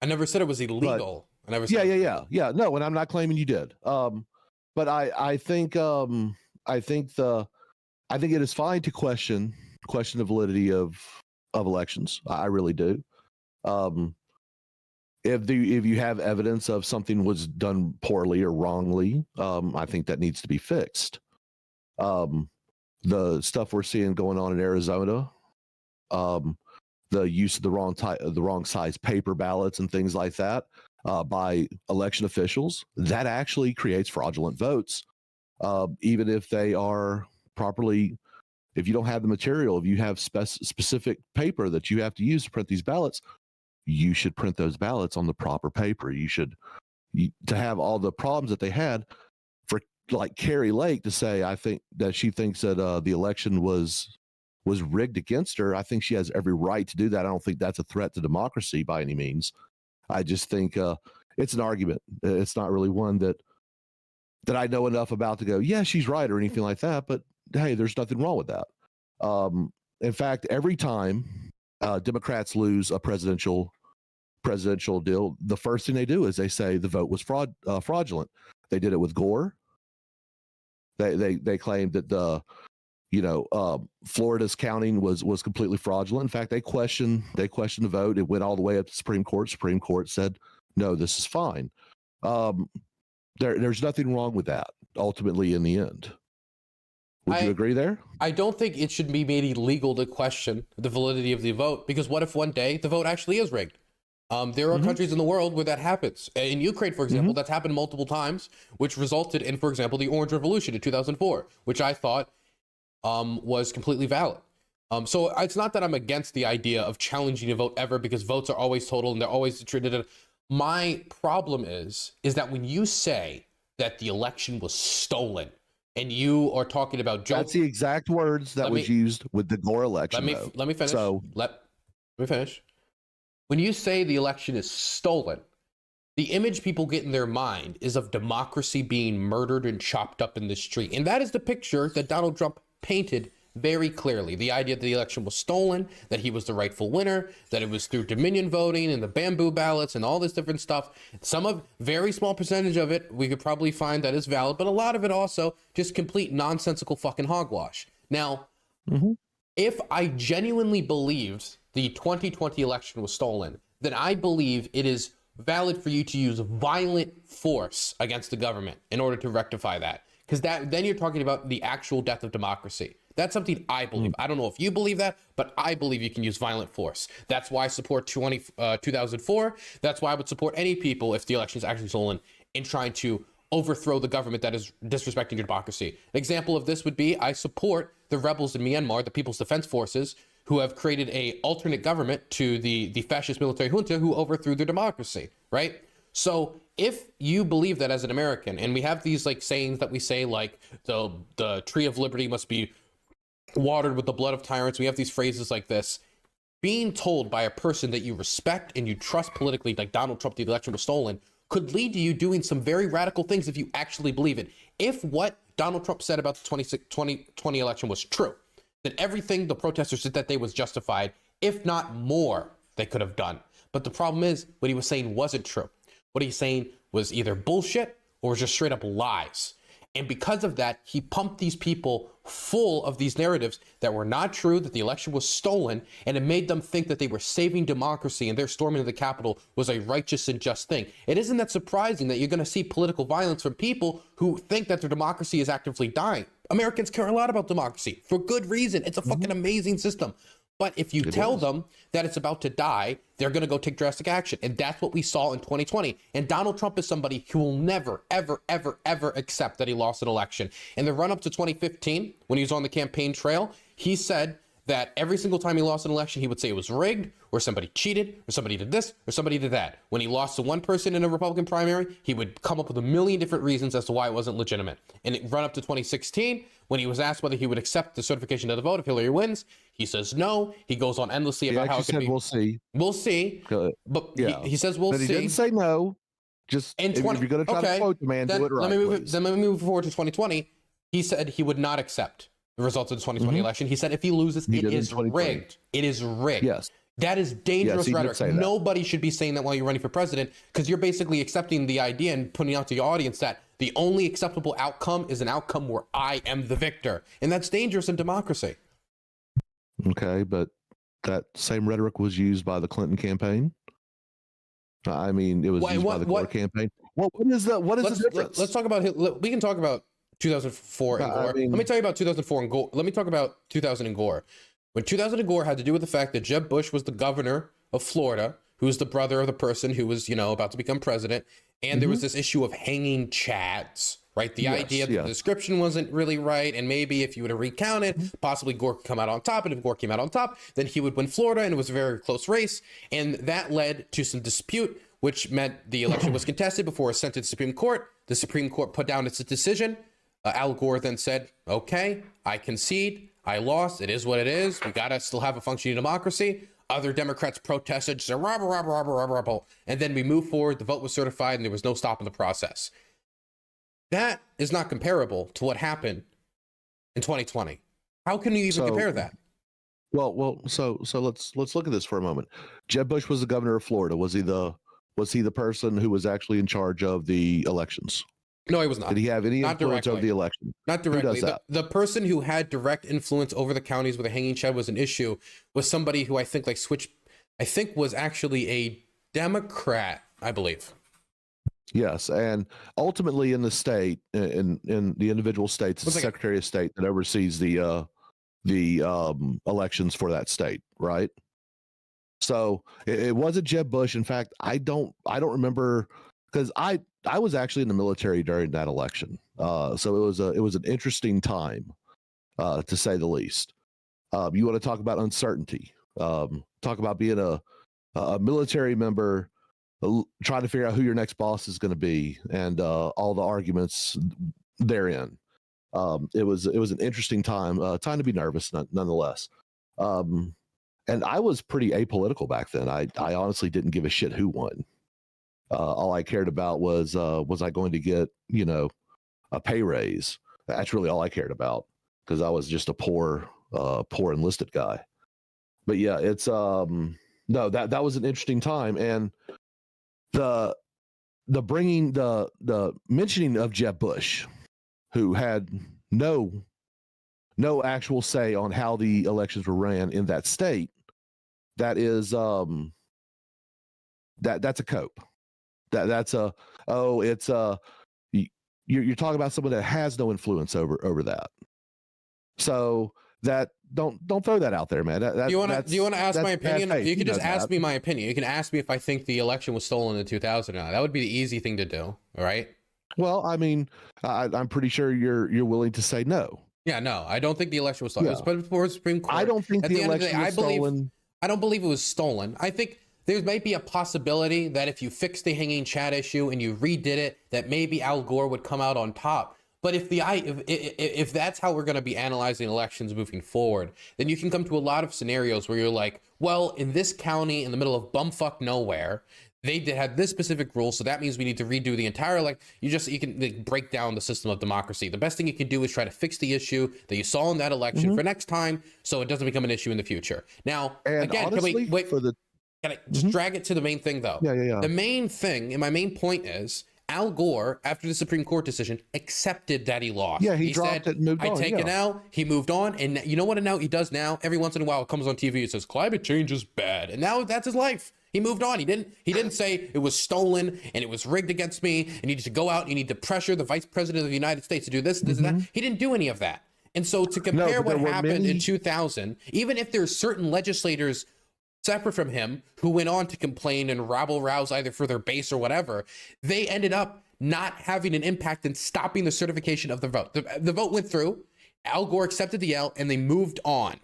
I never said it was illegal. I never said yeah. No, and I'm not claiming you did. But I think it is fine to question the validity of elections. I really do. If you have evidence of something was done poorly or wrongly, I think that needs to be fixed. The stuff we're seeing going on in Arizona, the use of the wrong size paper ballots and things like that by election officials, that actually creates fraudulent votes, even if they are properly. If you don't have the material, if you have specific paper that you have to use to print these ballots, you should print those ballots on the proper paper. To have all the problems that they had for, like, Carrie Lake to say, I think that she thinks that the election was rigged against her. I think she has every right to do that. I don't think that's a threat to democracy by any means. I just think it's an argument. It's not really one that I know enough about to go, yeah, she's right or anything like that. But hey, there's nothing wrong with that. In fact, every time Democrats lose a presidential deal, the first thing they do is they say the vote was fraudulent. They did it with Gore. They claimed that Florida's counting was completely fraudulent. In fact, they questioned the vote. It went all the way up to Supreme Court. Supreme Court said, no, this is fine. There's nothing wrong with that, ultimately, in the end. Would you agree there? I don't think it should be made illegal to question the validity of the vote, because what if one day the vote actually is rigged? There are countries in the world where that happens. In Ukraine, for example, that's happened multiple times, which resulted in, for example, the Orange Revolution in 2004, which I thought was completely valid. So it's not that I'm against the idea of challenging a vote ever, because votes are always total and they're always treated. My problem is that when you say that the election was stolen, and you are talking about that's the exact words that was used with the Gore election. Let me finish. So let me finish. When you say the election is stolen, the image people get in their mind is of democracy being murdered and chopped up in the street. And that is the picture that Donald Trump painted very clearly. The idea that the election was stolen, that he was the rightful winner, that it was through Dominion voting and the bamboo ballots and all this different stuff. Very small percentage of it, we could probably find that is valid, but a lot of it also just complete nonsensical fucking hogwash. Now, if I genuinely believed the 2020 election was stolen, then I believe it is valid for you to use violent force against the government in order to rectify that. Because then you're talking about the actual death of democracy. That's something I believe. I don't know if you believe that, but I believe you can use violent force. That's why I support 2004. That's why I would support any people, if the election is actually stolen, in trying to overthrow the government that is disrespecting your democracy. An example of this would be, I support the rebels in Myanmar, the People's Defense Forces, who have created a alternate government to the fascist military junta who overthrew their democracy, right? So if you believe that as an American, and we have these like sayings that we say, like the tree of liberty must be watered with the blood of tyrants. We have these phrases like this. Being told by a person that you respect and you trust politically, like Donald Trump, the election was stolen, could lead to you doing some very radical things if you actually believe it. If what Donald Trump said about the 2020 election was true, then everything the protesters did that day was justified, if not more, they could have done. But the problem is, what he was saying wasn't true. What he's saying was either bullshit or just straight up lies. And because of that, he pumped these people full of these narratives that were not true, that the election was stolen, and it made them think that they were saving democracy and their storming of the Capitol was a righteous and just thing. It isn't that surprising that you're going to see political violence from people who think that their democracy is actively dying. Americans care a lot about democracy for good reason. It's a fucking amazing system. But if you tell them that it's about to die, they're going to go take drastic action. And that's what we saw in 2020. And Donald Trump is somebody who will never, ever, ever, ever accept that he lost an election. In the run up to 2015, when he was on the campaign trail, he said that every single time he lost an election, he would say it was rigged, or somebody cheated, or somebody did this, or somebody did that. When he lost to one person in a Republican primary, he would come up with a million different reasons as to why it wasn't legitimate. And it run up to 2016, when he was asked whether he would accept the certification of the vote if Hillary wins, he says no. He goes on endlessly about how it could be. We'll see. We'll see. But yeah, he says we'll see. He didn't say no. Just if you're going to try to quote the man, do it right. Let me move forward to 2020. He said he would not accept the results of the 2020 election. He said if he loses, it is rigged. It is rigged. Yes. That is dangerous rhetoric. Nobody should be saying that while you're running for president, because you're basically accepting the idea and putting out to your audience that the only acceptable outcome is an outcome where I am the victor. And that's dangerous in democracy. Okay, but that same rhetoric was used by the Clinton campaign. I mean, it was used by the Gore campaign. What is the difference? Let's talk about, we can talk about 2004 and Gore. Let me tell you about 2004 and Gore. Let me talk about 2000 and Gore. When 2000 and Gore had to do with the fact that Jeb Bush was the governor of Florida, who was the brother of the person who was, about to become president. And there was this issue of hanging chads, right? The idea that the description wasn't really right. And maybe if you would have recounted, possibly Gore could come out on top. And if Gore came out on top, then he would win Florida. And it was a very close race. And that led to some dispute, which meant the election was contested before it was sent to the Supreme Court. The Supreme Court put down its decision. Al Gore then said, okay, I concede. I lost. It is what it is. We got to still have a functioning democracy. Other Democrats protested, said, rebel. And then we moved forward. The vote was certified and there was no stopping the process. That is not comparable to what happened in 2020. How can you even compare that? So let's look at this for a moment. Jeb Bush was the governor of Florida. Was he the person who was actually in charge of the elections? No, he was not. Did he have any Not influence over directly. the election? Not Who directly. does that? The person who had direct influence over the counties where the hanging shed was an issue was somebody who I think was actually a Democrat, I believe. Yes, and ultimately in the state, in the individual states, it's the Secretary of State that oversees the elections for that state, right? So it wasn't Jeb Bush. In fact, I don't remember, because I was actually in the military during that election. So it was an interesting time, to say the least. You want to talk about uncertainty? Talk about being a military member, trying to figure out who your next boss is going to be, and all the arguments therein. It was an interesting time to be nervous, nonetheless. And I was pretty apolitical back then. I honestly didn't give a shit who won. All I cared about was I going to get, a pay raise? That's really all I cared about, because I was just a poor enlisted guy. But yeah, it's no, that was an interesting time. And the bringing the mentioning of Jeb Bush, who had no actual say on how the elections were ran in that state, that is that's a cope. You're talking about someone that has no influence over that. So that don't throw that out there, man. Do you want to ask my opinion? You can just ask me my opinion. You can ask me if I think the election was stolen in 2000 or not. That would be the easy thing to do. All right. Well, I mean, I'm pretty sure you're willing to say no. Yeah, no, I don't think the election was stolen. Yeah. It was put before the Supreme Court. I don't think the election was stolen. I don't believe it was stolen. I think there might be a possibility that if you fix the hanging chat issue and you redid it, that maybe Al Gore would come out on top. But if that's how we're going to be analyzing elections moving forward, then you can come to a lot of scenarios where you're like, well, in this county in the middle of bumfuck nowhere, they had this specific rule, so that means we need to redo the entire, you can break down the system of democracy. The best thing you can do is try to fix the issue that you saw in that election for next time, so it doesn't become an issue in the future. Now, and again, honestly, can I just drag it to the main thing, though? Yeah. The main thing, and my main point is, Al Gore, after the Supreme Court decision, accepted that he lost. Yeah, he dropped it and moved on. I take it now. He moved on, and you know what? And now he does now. Every once in a while, it comes on TV. It says climate change is bad, and now that's his life. He moved on. He didn't say it was stolen and it was rigged against me. And you need to go out and you need to pressure the vice president of the United States to do this and that. He didn't do any of that. And so to compare what happened in 2000, even if there's certain legislators separate from him who went on to complain and rabble rouse either for their base or whatever, they ended up not having an impact in stopping the certification of the vote. The vote went through. Al Gore accepted the L and they moved on.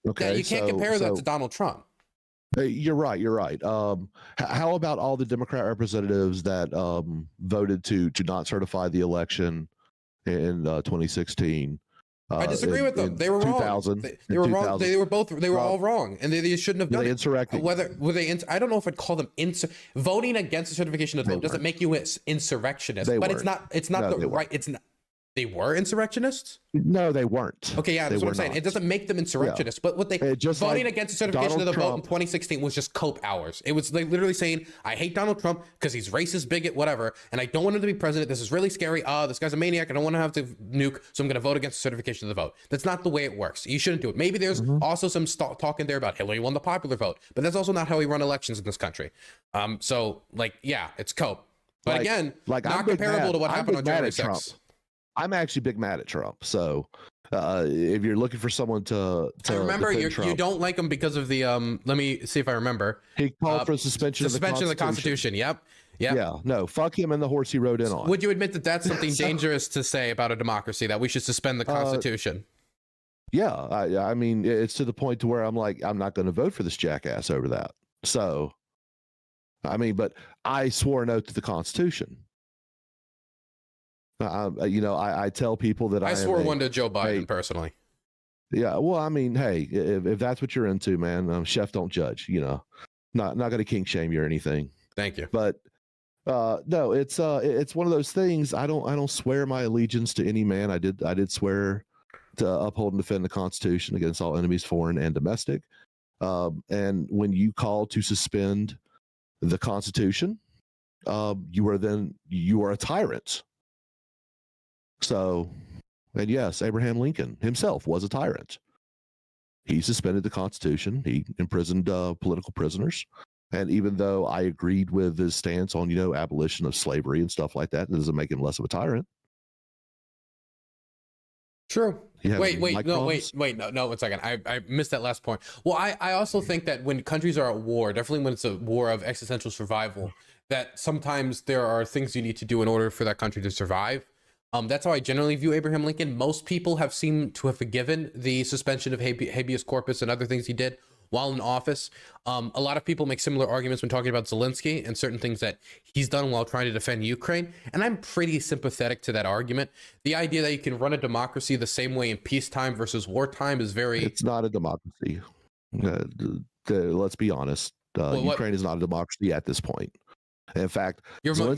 Okay, now, you can't compare that to Donald Trump. You're right. How about all the Democrat representatives that voted to not certify the election in 2016? I disagree with them. They were wrong. They were wrong. They were all wrong, and they shouldn't have done it. Insurrecting. I don't know if I'd call them voting against the certification of the vote doesn't make you an insurrectionist. But it's not the right. It's not. They were insurrectionists? No, they weren't. Okay, yeah, that's what I'm saying. It doesn't make them insurrectionists. Yeah. But what voting against the certification of the vote in 2016 was just cope hours. It was like literally saying, I hate Donald Trump because he's racist, bigot, whatever, and I don't want him to be president. This is really scary. This guy's a maniac. I don't want to have to nuke, so I'm going to vote against the certification of the vote. That's not the way it works. You shouldn't do it. Maybe there's also some talk in there about Hillary won the popular vote, but that's also not how we run elections in this country. So, it's cope. But again, not comparable to what happened on January 6th. I'm actually big mad at Trump. So if you're looking for someone to I remember you don't like him because of the let me see if I remember. He called for suspension of the Constitution. Yep. Yeah. No, fuck him and the horse he rode in on. Would you admit that that's something dangerous to say about a democracy, that we should suspend the Constitution? Yeah. I mean, it's to the point to where I'm like, I'm not going to vote for this jackass over that. So, I mean, but I swore an oath to the Constitution. I tell people that I swore one to Joe Biden personally. Yeah, well, I mean, hey, if that's what you're into, man, chef don't judge. Not going to kink shame you or anything. Thank you. But no, it's one of those things. I don't swear my allegiance to any man. I did swear to uphold and defend the Constitution against all enemies, foreign and domestic. And when you call to suspend the Constitution, you are a tyrant. So, and yes, Abraham Lincoln himself was a tyrant. He suspended the Constitution. He imprisoned political prisoners. And even though I agreed with his stance on, abolition of slavery and stuff like that, it doesn't make him less of a tyrant. True. Wait, no, 1 second. I missed that last point. Well, I also think that when countries are at war, definitely when it's a war of existential survival, that sometimes there are things you need to do in order for that country to survive. That's how I generally view Abraham Lincoln. Most people have seemed to have forgiven the suspension of habeas corpus and other things he did while in office. A lot of people make similar arguments when talking about Zelensky and certain things that he's done while trying to defend Ukraine. And I'm pretty sympathetic to that argument. The idea that you can run a democracy the same way in peacetime versus wartime is very... It's not a democracy. Let's be honest. Ukraine is not a democracy at this point. In fact, you're memeing.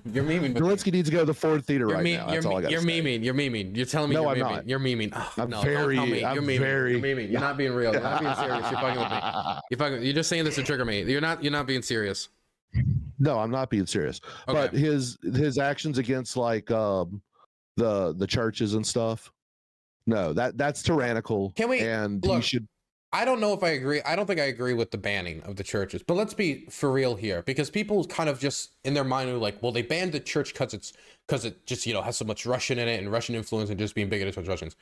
Zelensky needs to go to the Ford Theater right now. That's all I got to say. You're memeing. You're telling me no, you're I'm memeing. Not. You're memeing. Oh, I'm no, very, don't tell me. You're memeing. very... You're memeing. You're not being real. You're not being serious. You're fucking with me. You're just saying this to trigger me. You're not being serious. No, I'm not being serious. Okay. But his actions against like the churches and stuff. No, that's tyrannical. Can we? And look, he should. I don't know if I agree. I don't think I agree with the banning of the churches, but let's be for real here, because people kind of just in their mind are like, well, they banned the church because it just, has so much Russian in it and Russian influence and just being bigoted towards Russians.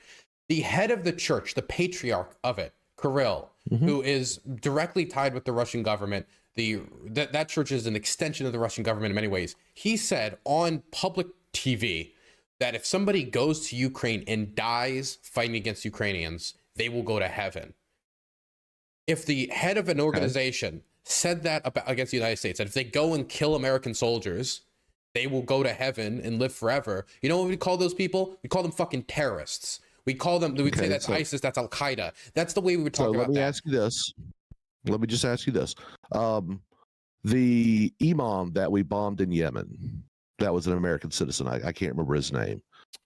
The head of the church, the patriarch of it, Kirill, who is directly tied with the Russian government, that church is an extension of the Russian government in many ways. He said on public TV that if somebody goes to Ukraine and dies fighting against Ukrainians, they will go to heaven. If the head of an organization said that against the United States, that if they go and kill American soldiers, they will go to heaven and live forever. You know what we call those people? We call them fucking terrorists. We'd say that's ISIS, that's Al Qaeda. That's the way we would talk about that. Let me ask you this. Let me just ask you this. The imam that we bombed in Yemen, that was an American citizen. I can't remember his name.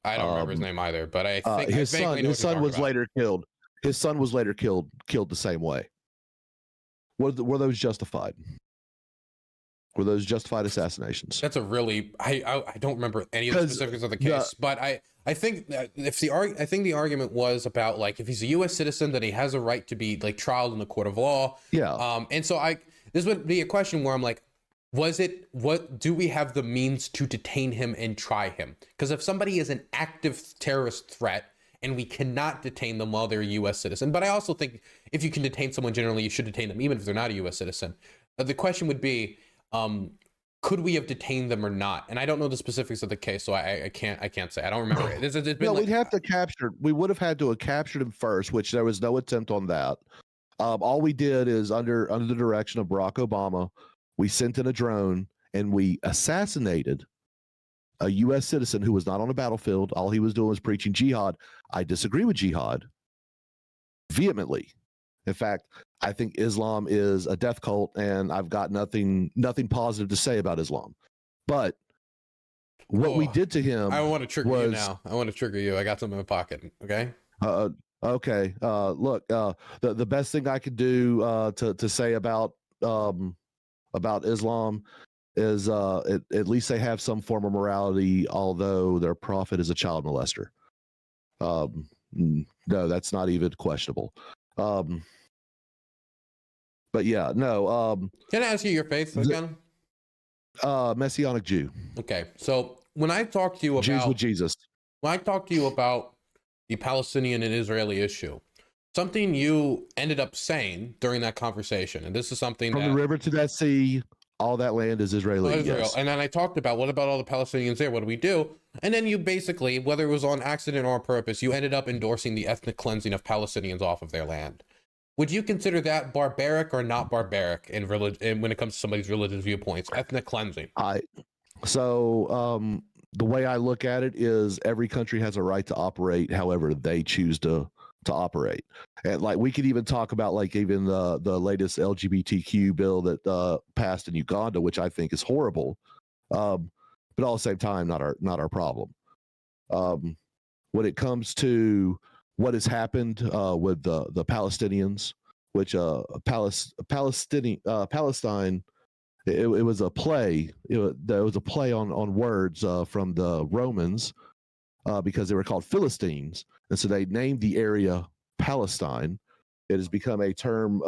I don't remember his name either, but I think his son was later killed. His son was later killed the same way. Were those justified? Were those justified assassinations? That's a really I don't remember any of the specifics of the case, but I think that I think the argument was about like if he's a U.S. citizen, then he has a right to be like trialed in the court of law. Yeah. And so this would be a question where I'm like, what do we have the means to detain him and try him? Because if somebody is an active terrorist threat, and we cannot detain them while they're a U.S. citizen. But I also think if you can detain someone generally, you should detain them, even if they're not a U.S. citizen. The question would be, could we have detained them or not? And I don't know the specifics of the case, so I can't say. I don't remember it. No, we would have had to have captured him first, which there was no attempt on that. All we did is under the direction of Barack Obama, we sent in a drone and we assassinated a U.S. citizen who was not on a battlefield. All he was doing was preaching jihad. I disagree with jihad vehemently. In fact, I think Islam is a death cult, and I've got nothing positive to say about Islam. But what we did to him, I want to trigger you now. I want to trigger you. I got something in my pocket. Okay. Okay. Look, the best thing I could do to say about Islam is at least they have some form of morality, although their prophet is a child molester. No, that's not even questionable. But yeah, no. Can I ask you your faith again? Messianic Jew. Okay, so when I talk to you about Jews with Jesus, when I talk to you about the Palestinian and Israeli issue, something you ended up saying during that conversation, and this is something from the river to that sea, all that land is Israeli. Israel. Yes. And then I talked about, what about all the Palestinians there? What do we do? And then you basically, whether it was on accident or on purpose, you ended up endorsing the ethnic cleansing of Palestinians off of their land. Would you consider that barbaric or not barbaric in religion, when it comes to somebody's religious viewpoints? Ethnic cleansing. So the way I look at it is every country has a right to operate however they choose to operate. And like we could even talk about like even the latest LGBTQ bill that passed in Uganda, which I think is horrible, but all at the same time not our problem. when it comes to what has happened with the Palestinians, which Palestine, it was a play. There was a play on words from the Romans because they were called Philistines, and so they named the area Palestine. It has become a term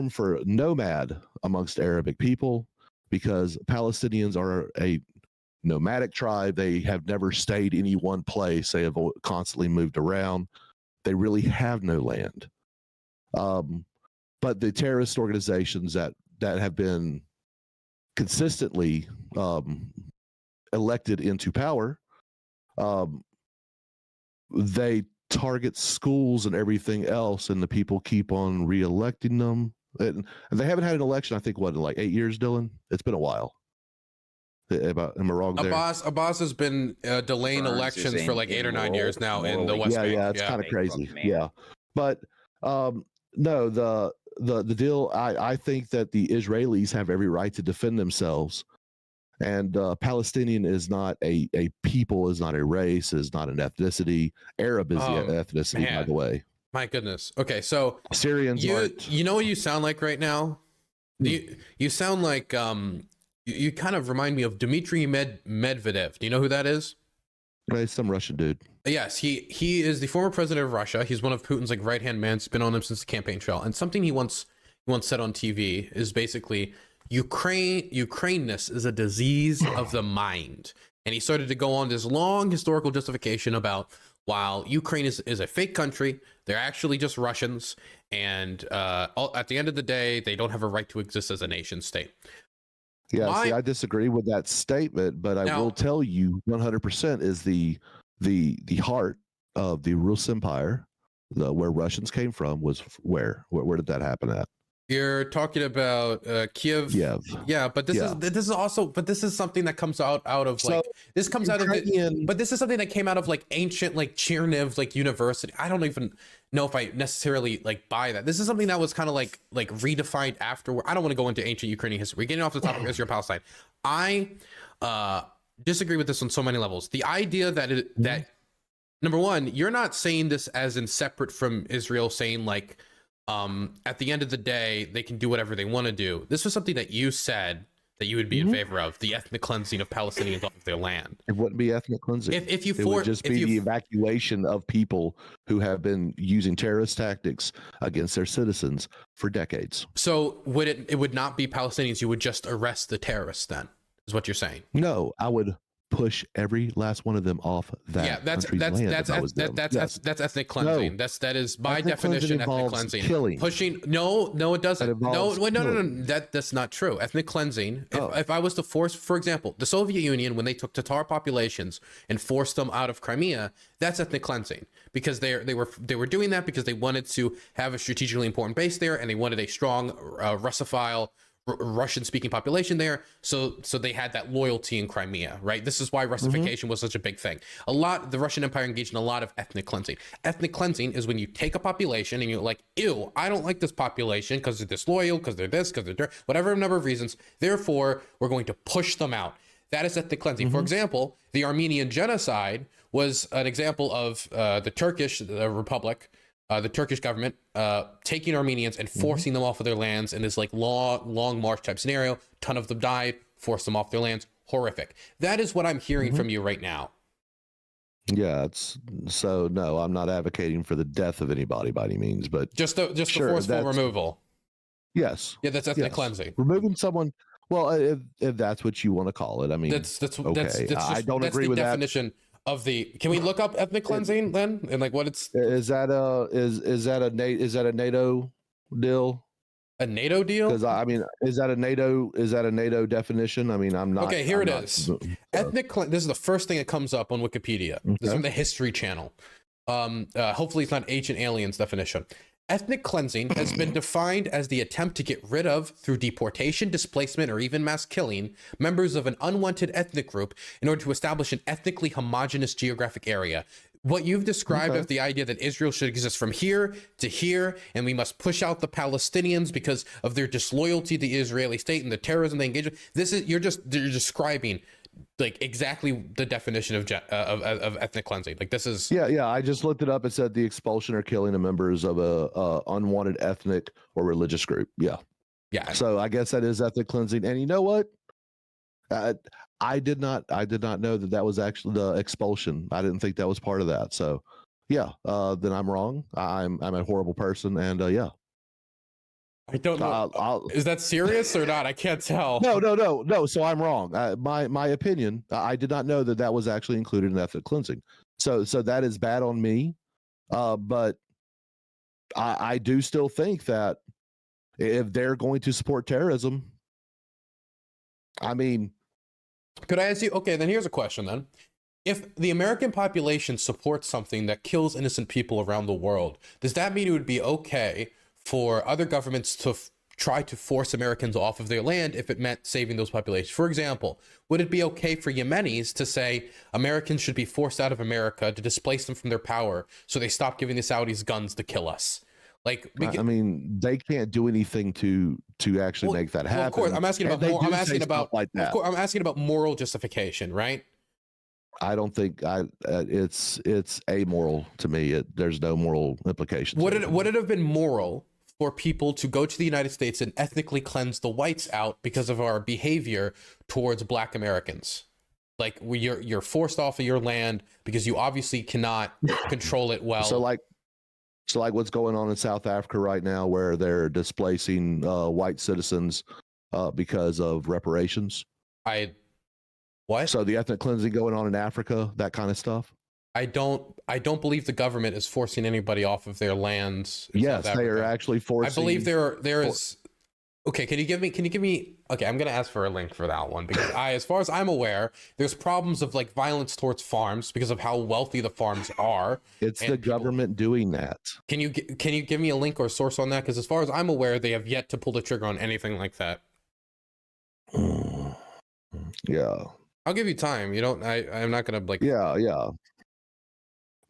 for nomad amongst Arabic people, because Palestinians are a nomadic tribe. They have never stayed in any one place. They have constantly moved around. They really have no land. But the terrorist organizations that have been consistently elected into power, they target schools and everything else, and the people keep on re-electing them. And they haven't had an election, I think, what, like 8 years, Dylan? It's been a while. Am I wrong there? Abbas has been delaying elections for like 8 or 9 years now in the West Bank. Yeah, it's kind of crazy. Yeah, but no, the deal. I think that the Israelis have every right to defend themselves, and Palestinian is not a people, is not a race, is not an ethnicity. Arab is the ethnicity, by the way. My goodness. Okay, so Syrians. You know what you sound like right now? You sound like you kind of remind me of Dmitry Medvedev. Do you know who that is? He's some Russian dude. Yes, he is the former president of Russia. He's one of Putin's like right-hand man. He's been on him since the campaign trail. And something he once said on TV is basically Ukraineness is a disease of the mind. And he started to go on this long historical justification about, while Ukraine is a fake country, they're actually just Russians, and at the end of the day, they don't have a right to exist as a nation state. Yeah, I disagree with that statement, but I will tell you 100% is the heart of the Rus Empire, where Russians came from, was where did that happen at? You're talking about Kiev. Yeah, but this is something that comes out of like, this comes out of it, but this is something that came out of like ancient like Cherniv like university. I don't even know if I necessarily like buy that. This is something that was kind of like redefined afterward. I don't want to go into ancient Ukrainian history. We're getting off the topic of Israel Palestine. I disagree with this on so many levels. The idea that that number one, you're not saying this as in separate from Israel, saying like, at the end of the day, they can do whatever they want to do. This was something that you said that you would be in favor of, the ethnic cleansing of Palestinians off of their land. It wouldn't be ethnic cleansing. It would just be the evacuation of people who have been using terrorist tactics against their citizens for decades. So it would not be Palestinians. You would just arrest the terrorists then, is what you're saying? No, I would push every last one of them off that country's land. That's ethnic cleansing. No. That is by definition ethnic cleansing. Killing. Pushing no, it doesn't. No. That's not true. Ethnic cleansing. If I was to force, for example, the Soviet Union, when they took Tatar populations and forced them out of Crimea, that's ethnic cleansing, because they were doing that because they wanted to have a strategically important base there, and they wanted a strong Russophile Russian-speaking population there, so they had that loyalty in Crimea, right? This is why Russification was such a big thing. The Russian Empire engaged in a lot of ethnic cleansing. Ethnic cleansing is when you take a population and you're like, ew, I don't like this population because they're disloyal, because they're this, because they're whatever number of reasons. Therefore, we're going to push them out. That is ethnic cleansing. For example, the Armenian genocide was an example of the Turkish Republic, the Turkish government taking Armenians and forcing them off of their lands in this like long march type scenario. Ton of them died, forced them off their lands. Horrific. That is what I'm hearing from you right now. Yeah, no, I'm not advocating for the death of anybody by any means, but just the forceful removal. Yes. Yeah, that's ethnic cleansing. Removing someone. Well, if that's what you want to call it, I mean, that's okay. I don't agree with that definition. Can we look up ethnic cleansing then, and like what it's is that a NATO deal? A NATO deal? Because I mean, is that a NATO definition? I mean, I'm not. Okay, here it is. This is the first thing that comes up on Wikipedia. Okay. This is from the History Channel. Hopefully, it's not Ancient Aliens definition. Ethnic cleansing has been defined as the attempt to get rid of, through deportation, displacement, or even mass killing, members of an unwanted ethnic group in order to establish an ethnically homogeneous geographic area. What you've described as the idea that Israel should exist from here to here, and we must push out the Palestinians because of their disloyalty to the Israeli state and the terrorism they engage in. You're describing like exactly the definition of ethnic cleansing. Like this is Yeah. I just looked it up. It said the expulsion or killing of members of a unwanted ethnic or religious group. Yeah. So I guess that is ethnic cleansing. And you know what? I did not know that was actually the expulsion. I didn't think that was part of that. So yeah, then I'm wrong. I'm a horrible person, and yeah. I don't know. Is that serious or not? I can't tell. No. So I'm wrong. My opinion. I did not know that was actually included in ethnic cleansing. So that is bad on me. But I do still think that if they're going to support terrorism, I mean, could I ask you? Okay, then here's a question. Then, if the American population supports something that kills innocent people around the world, does that mean it would be okay for other governments to try to force Americans off of their land if it meant saving those populations? For example, would it be okay for Yemenis to say Americans should be forced out of America to displace them from their power so they stop giving the Saudis guns to kill us? Like, I mean, they can't do anything to actually make that happen. Well, of course, I'm asking about I'm asking about like that. Of course, I'm asking about moral justification, right? I don't think it's amoral to me. There's no moral implications. Would it have been moral for people to go to the United States and ethnically cleanse the whites out because of our behavior towards Black Americans? Like you're forced off of your land because you obviously cannot control it well. So like what's going on in South Africa right now, where they're displacing white citizens because of reparations. What? So the ethnic cleansing going on in Africa, that kind of stuff. I don't believe the government is forcing anybody off of their lands. Yes, they are actually forcing. I believe there is. Okay, can you give me? Okay, I'm gonna ask for a link for that one because as far as I'm aware, there's problems of like violence towards farms because of how wealthy the farms are. It's the government doing that. Can you give me a link or a source on that? Because as far as I'm aware, they have yet to pull the trigger on anything like that. Yeah, I'll give you time. You don't. I'm not gonna like. Yeah.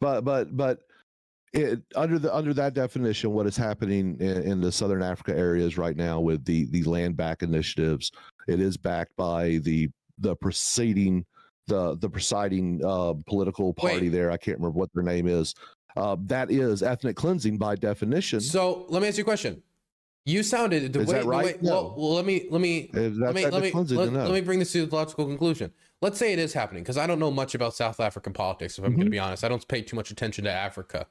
But under that definition, what is happening in the Southern Africa areas right now with the land back initiatives, it is backed by the presiding political party there. I can't remember what their name is. That is ethnic cleansing by definition. So let me ask you a question. You sounded. Is that right? No. Well, let me bring this to the logical conclusion. Let's say it is happening, because I don't know much about South African politics. If I'm going to be honest, I don't pay too much attention to Africa,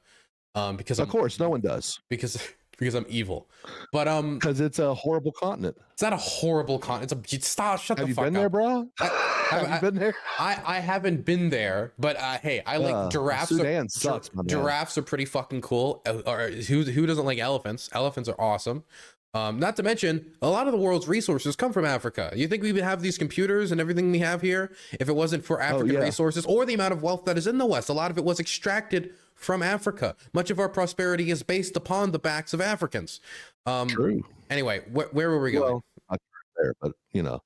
because of course no one does, because I'm evil. But because it's a horrible continent. It's not a horrible continent. Shut the fuck up. Have you been there, bro? Have you been there? I haven't been there, but hey, I like giraffes. Sudan sucks, man. Giraffes are pretty fucking cool. Or who doesn't like elephants? Elephants are awesome. Not to mention, a lot of the world's resources come from Africa. You think we would have these computers and everything we have here if it wasn't for African resources or the amount of wealth that is in the West? A lot of it was extracted from Africa. Much of our prosperity is based upon the backs of Africans. True. Anyway, where were we going? Well, not there, but you know.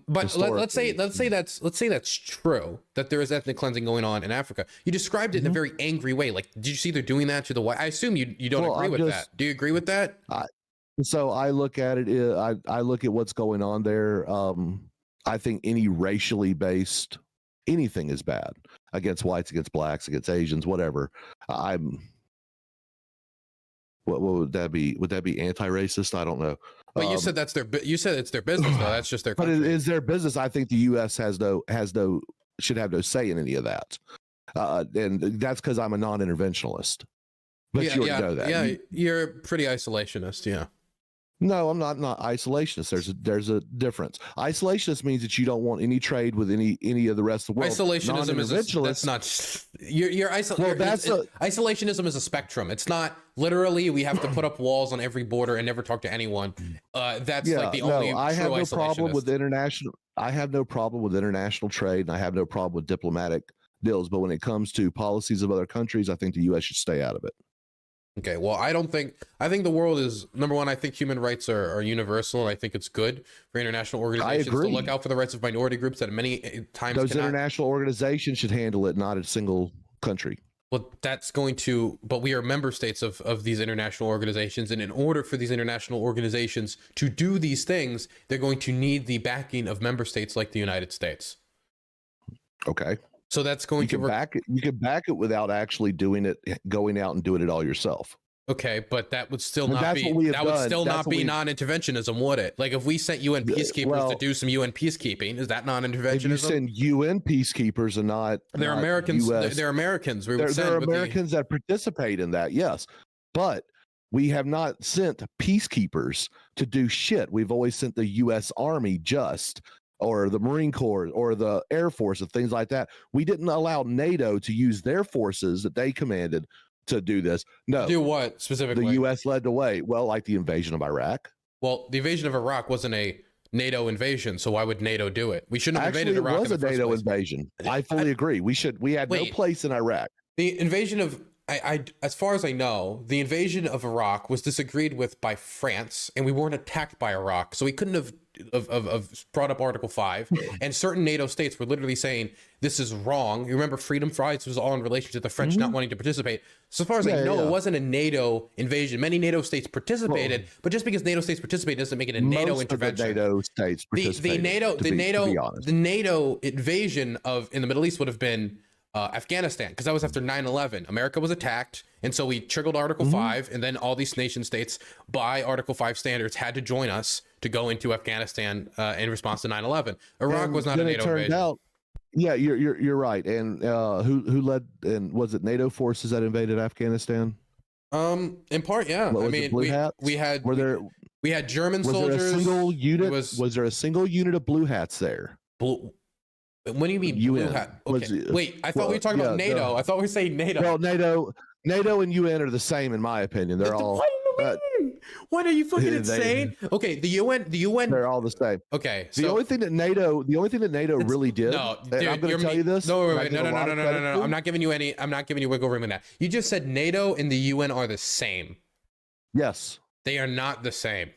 But let's say that's true, that there is ethnic cleansing going on in Africa. You described it in a very angry way. Like, did you see they're doing that to the white? I assume you don't agree with that. Do you agree with that? So I look at it. I look at what's going on there. I think any racially based anything is bad against whites, against blacks, against Asians, whatever. What would that be? Would that be anti-racist? I don't know. But you said it's their business though. That's just their country. But it is their business. I think the U.S. should have no say in any of that. And that's because I'm a non-interventionalist. But you already know that. Yeah, you're pretty isolationist. Yeah. No, I'm not isolationist. There's a difference. Isolationist means that you don't want any trade with any of the rest of the world. Isolationism that's not. Isolationism is a spectrum. It's not literally we have to put up walls on every border and never talk to anyone. That's like the only. I have no problem with international. I have no problem with international trade, and I have no problem with diplomatic deals. But when it comes to policies of other countries, I think the U.S. should stay out of it. Okay, well, I think the world is, number one, I think human rights are universal, and I think it's good for international organizations to look out for the rights of minority groups that many times those international organizations should handle it, not a single country. Well, but we are member states of these international organizations, and in order for these international organizations to do these things, they're going to need the backing of member states like the United States. Okay. So that's going You to can back it. You can back it without actually doing it, going out and doing it all yourself. okay, but that would still And not that's be what we have that would done. still That's not what be we've- non-interventionism, would it? Like if we sent UN peacekeepers to well, do some UN peacekeeping, is that if you non-interventionism? send UN peacekeepers and They're not Americans. US, They're Americans. We would there send are with the- Americans that participate in that, yes. But we have not sent peacekeepers to do shit. We've always sent the US Army or the Marine Corps or the Air Force and things like that. We didn't allow NATO to use their forces that they commanded to do this. No. do what specifically? The US led the way. Well, like the invasion of Iraq. Well, the invasion of Iraq wasn't a NATO invasion, so why would NATO do it? We shouldn't have Actually, invaded Iraq. it was in a the first NATO place. invasion. I fully agree. We had no Wait. place in Iraq. The invasion of as far as I know, the invasion of Iraq was disagreed with by France, and we weren't attacked by Iraq, so we couldn't have brought up Article 5. And certain NATO states were literally saying this is wrong. You remember freedom flights was all in relation to the French not wanting to participate. So as far as I know, it wasn't a NATO invasion. Many NATO states participated, but just because NATO states participate doesn't make it a NATO Most intervention. of the NATO states participated. The NATO invasion in the Middle East would have been Afghanistan, because that was after 9/11. America was attacked, and so we triggered Article 5, and then all these nation states, by Article 5 standards, had to join us to go into Afghanistan in response to 9/11. Iraq was not a NATO invasion. Yeah, you're right. And who led? And was it NATO forces that invaded Afghanistan? In part, yeah. What, I was it mean, Blue Hats? we had Was German there soldiers. a single unit? was- Was there a single unit of Blue Hats there? What do you mean blue UN. hat? Okay. Wait, I thought well, we were talking about yeah, NATO. I thought we were saying NATO. Well, NATO and UN are the same in my opinion. They're all. What are you fucking They- insane? Okay, the UN. They're all the same. Okay, The only thing that NATO really did. No, and dude, I'm going you're to tell you this. No, and I wait, give no. a lot of credit to I'm not giving you any. I'm not giving you wiggle room in that. You just said NATO and the UN are the same. Yes, They are not the same.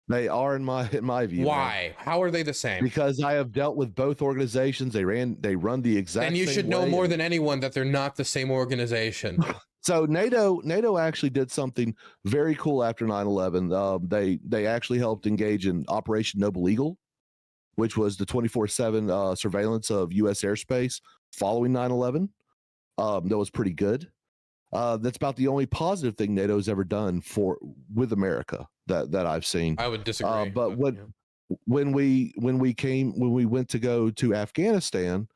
they are in my view. Why? How are they the same? Because I have dealt with both organizations. They run the exact. And you same should know way. more than anyone that they're not the same organization. So NATO actually did something very cool after 9/11. They actually helped engage in Operation Noble Eagle, which was the 24/7 surveillance of U.S. airspace following 9/11. That was pretty good. That's about the only positive thing NATO's ever done with America that I've seen. I would disagree. But yeah. when we went to go to Afghanistan,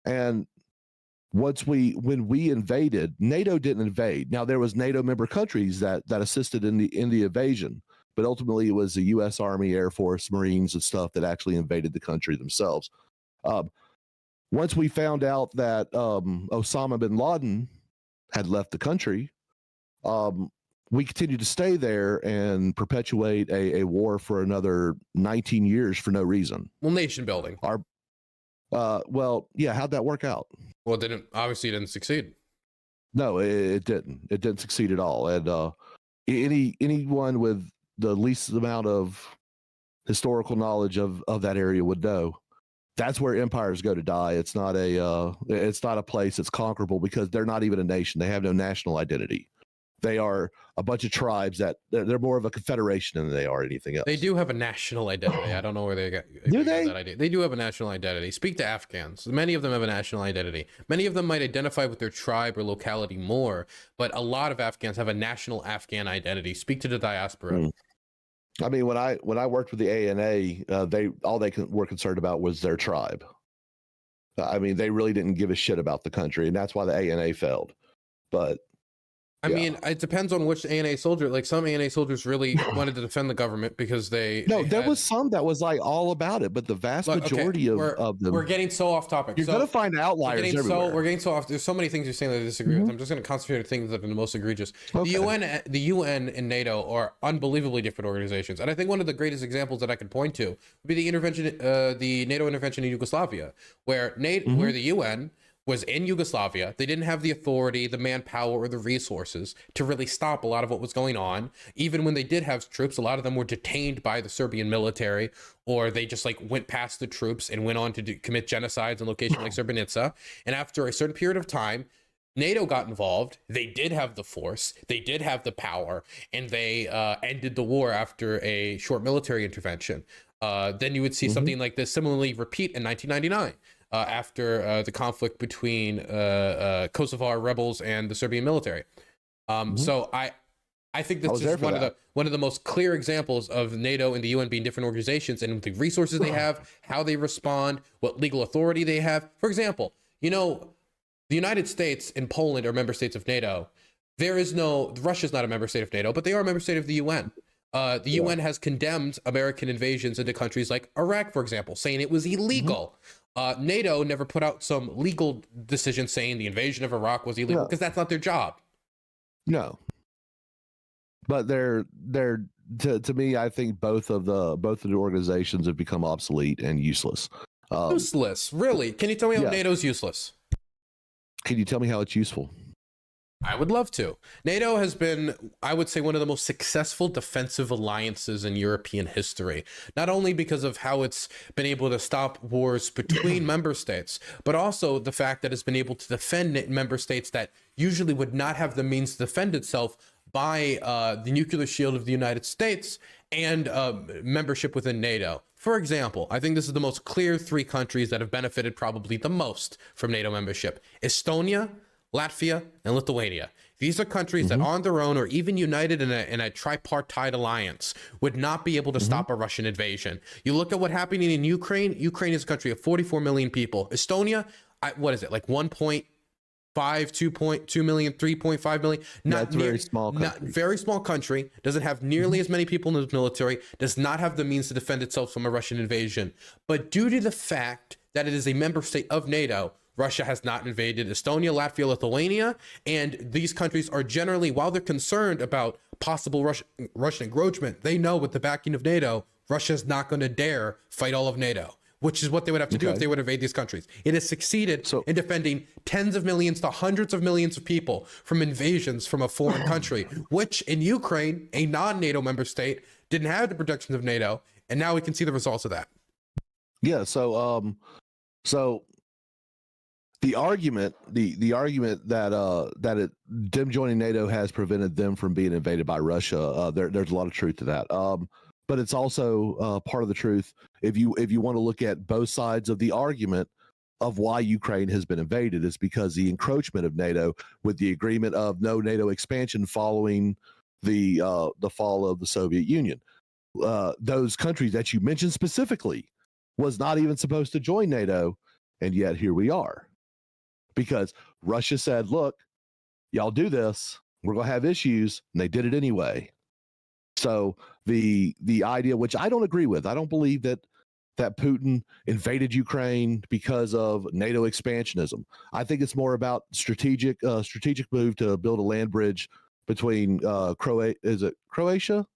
and when we invaded, NATO didn't invade. Now there was NATO member countries that assisted in the invasion, but ultimately it was the U.S. Army, Air Force, Marines, and stuff that actually invaded the country themselves. Once we found out that Osama bin Laden had left the country, we continued to stay there and perpetuate a war for another 19 years for no reason. Well, nation building. Well, yeah, how'd that work out? Well, it didn't succeed. No, it didn't. It didn't succeed at all. And anyone with the least amount of historical knowledge of that area would know that's where empires go to die. It's not a place that's conquerable, because they're not even a nation. They have no national identity. They are a bunch of tribes that they're more of a confederation than they are anything else. They do have a national identity. I don't know where they got that idea. They do have a national identity. Speak to Afghans. Many of them have a national identity. Many of them might identify with their tribe or locality more, but a lot of Afghans have a national Afghan identity. Speak to the diaspora. I mean, when I worked with the ANA, they were concerned about was their tribe. I mean, they really didn't give a shit about the country, and that's why the ANA failed. But I mean, it depends on which ANA soldier. Like some ANA soldiers really wanted to defend the government because there was some that was like all about it, but the vast majority of them. We're getting so off topic. You're gonna find outliers everywhere. We're getting so off. There's so many things you're saying that I disagree with. I'm just going to concentrate on things that are the most egregious. Okay. The UN and NATO are unbelievably different organizations, and I think one of the greatest examples that I could point to would be the NATO intervention in Yugoslavia, where where the UN was in Yugoslavia. They didn't have the authority, the manpower, or the resources to really stop a lot of what was going on. Even when they did have troops, a lot of them were detained by the Serbian military, or they just went past the troops and went on to commit genocides in locations like Srebrenica. And after a certain period of time, NATO got involved. They did have the force, they did have the power, and they ended the war after a short military intervention. Then you would see something like this similarly repeat in 1999. after the conflict between Kosovar rebels and the Serbian military. So I think this is one of the most clear examples of NATO and the UN being different organizations, and the resources they have, how they respond, what legal authority they have. For example, the United States and Poland are member states of NATO. Russia's not a member state of NATO, but they are a member state of the UN. The UN has condemned American invasions into countries like Iraq, for example, saying it was illegal. NATO never put out some legal decision saying the invasion of Iraq was illegal, because that's not their job. No. But they're to me, I think both of the organizations have become obsolete and useless. Useless, really? Can you tell me how NATO's useless? Can you tell me how it's useful? I would love to. NATO has been, I would say, one of the most successful defensive alliances in European history, not only because of how it's been able to stop wars between member states, but also the fact that it's been able to defend member states that usually would not have the means to defend itself by the nuclear shield of the United States and membership within NATO. For example, I think this is the most clear three countries that have benefited probably the most from NATO membership: Estonia, Latvia, and Lithuania. These are countries that on their own, or even united in a tripartite alliance, would not be able to stop a Russian invasion. You look at what's happening in Ukraine. Ukraine is a country of 44 million people. Estonia, what is it, like 1.5, 2.2 million, 3.5 million? Not very small country. Very small country, doesn't have nearly as many people in the military, does not have the means to defend itself from a Russian invasion. But due to the fact that it is a member state of NATO, Russia has not invaded Estonia, Latvia, Lithuania, and these countries are generally, while they're concerned about possible Russian encroachment, they know with the backing of NATO, Russia's not going to dare fight all of NATO, which is what they would have to do if they would invade these countries. It has succeeded in defending tens of millions to hundreds of millions of people from invasions from a foreign country, which in Ukraine, a non-NATO member state, didn't have the protections of NATO, and now we can see the results of that. Yeah, so the argument that them joining NATO has prevented them from being invaded by Russia, there's a lot of truth to that. But it's also part of the truth if you want to look at both sides of the argument of why Ukraine has been invaded. It's because the encroachment of NATO, with the agreement of no NATO expansion following the fall of the Soviet Union. Those countries that you mentioned specifically was not even supposed to join NATO, and yet here we are. Because Russia said, look, y'all do this, we're going to have issues, and they did it anyway. So the idea, which I don't agree with, I don't believe that Putin invaded Ukraine because of NATO expansionism. I think it's more about strategic move to build a land bridge between Croatia,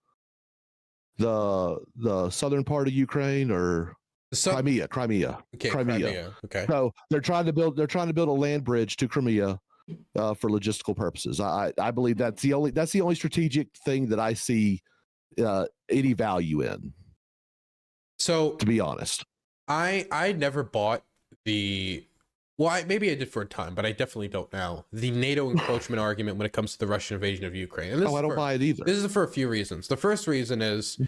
the southern part of Ukraine, or Crimea. Okay, Crimea. Okay. So they're trying to build a land bridge to Crimea for logistical purposes. I believe that's the only strategic thing that I see any value in. So to be honest, I never bought maybe I did for a time, but I definitely don't now, the NATO encroachment argument when it comes to the Russian invasion of Ukraine. And I don't buy it either. This is for a few reasons. The first reason is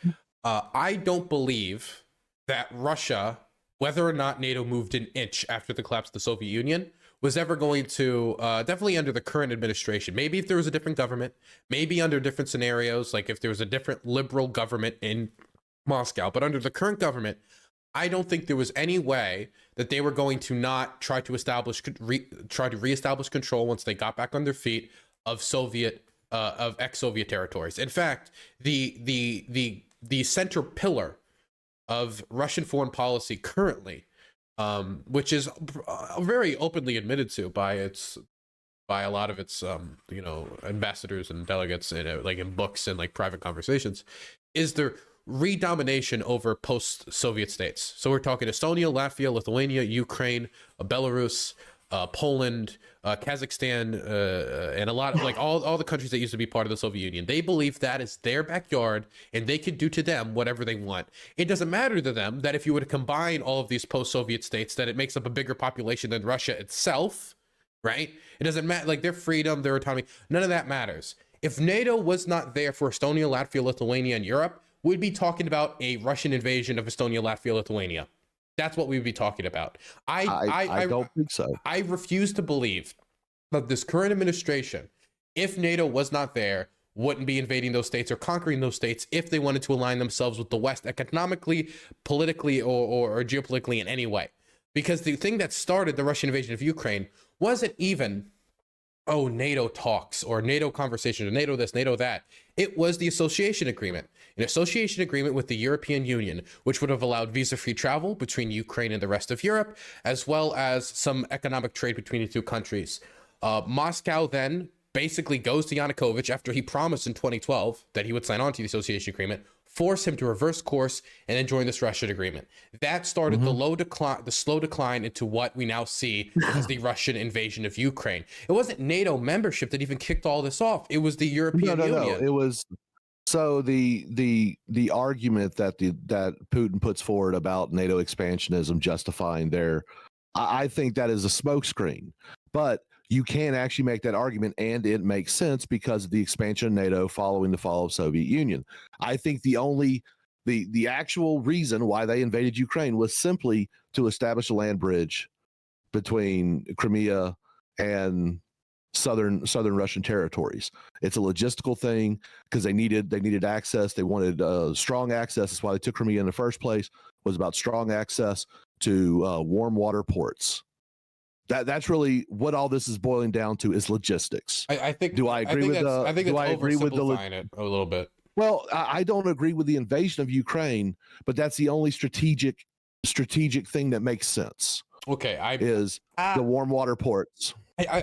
I don't believe that Russia, whether or not NATO moved an inch after the collapse of the Soviet Union, was ever going to, definitely under the current administration, maybe if there was a different government, maybe under different scenarios, like if there was a different liberal government in Moscow, but under the current government, I don't think there was any way that they were going to not try to reestablish control once they got back on their feet of ex-Soviet territories. In fact, the center pillar of Russian foreign policy currently, which is very openly admitted to by a lot of its ambassadors and delegates in books and like private conversations, is the redomination over post-Soviet states. So we're talking Estonia, Latvia, Lithuania, Ukraine, Belarus, Poland, Kazakhstan, and a lot of all the countries that used to be part of the Soviet Union. They believe that is their backyard and they can do to them whatever they want. It doesn't matter to them that if you were to combine all of these post-Soviet states, that it makes up a bigger population than Russia itself, right? It doesn't matter, like their freedom, their autonomy, none of that matters. If NATO was not there for Estonia, Latvia, Lithuania, and Europe, we'd be talking about a Russian invasion of Estonia, Latvia, Lithuania. That's what we would be talking about. I don't think so. I refuse to believe that this current administration, if NATO was not there, wouldn't be invading those states or conquering those states if they wanted to align themselves with the West economically, politically, or geopolitically in any way. Because the thing that started the Russian invasion of Ukraine wasn't even, oh, NATO talks or NATO conversations or NATO this, NATO that. It was the association agreement, an association agreement with the European Union, which would have allowed visa-free travel between Ukraine and the rest of Europe, as well as some economic trade between the two countries. Moscow then basically goes to Yanukovych after he promised in 2012 that he would sign on to the association agreement, force him to reverse course and then join this Russian agreement. That started the slow decline into what we now see as the Russian invasion of Ukraine. It wasn't NATO membership that even kicked all this off. It was the European Union. No. It was so the argument that that Putin puts forward about NATO expansionism justifying their, I think that is a smokescreen. But you can actually make that argument, and it makes sense because of the expansion of NATO following the fall of Soviet Union. I think the actual reason why they invaded Ukraine was simply to establish a land bridge between Crimea and southern Russian territories. It's a logistical thing because they needed access. They wanted strong access. That's why they took Crimea in the first place. Was about strong access to warm water ports. That's really what all this is boiling down to, is logistics. I think. Do I agree with the? I think it's oversimplifying it a little bit. Well, I don't agree with the invasion of Ukraine, but that's the only strategic thing that makes sense. Okay, is the warm water ports.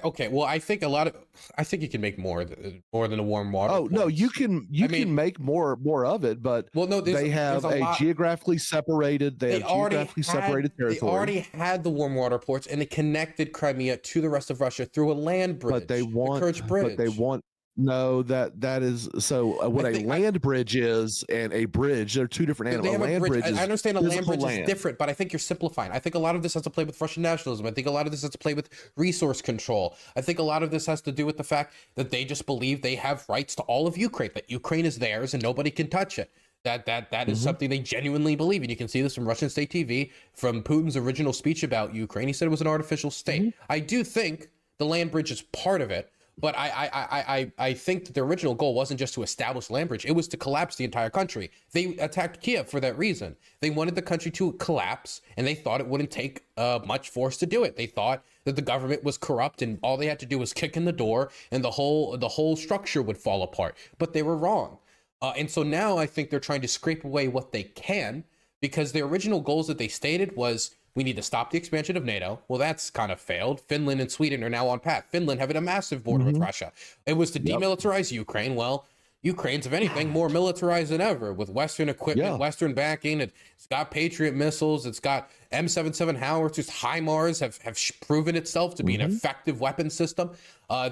Okay, well, I think you can make more than a warm water. Oh ports. no, you can make more of it, but well, no, they have a geographically separated. They have geographically separated territory. They already had the warm water ports, and it connected Crimea to the rest of Russia through a land bridge. But they want, the Kerch Bridge. But they want. No, that is so. What a land bridge is and a bridge, they're two different animals. Land bridge. I understand a land bridge is different, but I think you're simplifying. I think a lot of this has to play with Russian nationalism. I think a lot of this has to play with resource control. I think a lot of this has to do with the fact that they just believe they have rights to all of Ukraine, that Ukraine is theirs and nobody can touch it. That is something they genuinely believe, and you can see this from Russian state TV, from Putin's original speech about Ukraine. He said it was an artificial state. I do think the land bridge is part of it. But I think that the original goal wasn't just to establish land bridge. It was to collapse the entire country. They attacked Kiev for that reason. They wanted the country to collapse, and they thought it wouldn't take much force to do it. They thought that the government was corrupt, and all they had to do was kick in the door, and the whole structure would fall apart. But they were wrong. And so now I think they're trying to scrape away what they can, because the original goals that they stated was, we need to stop the expansion of NATO. Well, that's kind of failed. Finland and Sweden are now on path. Finland having a massive border with Russia. It was to demilitarize Ukraine. Well, Ukraine's, if anything, more militarized than ever, with Western equipment, Western backing. It's got Patriot missiles. It's got M77 howitzers. HIMARS have proven itself to be an effective weapon system.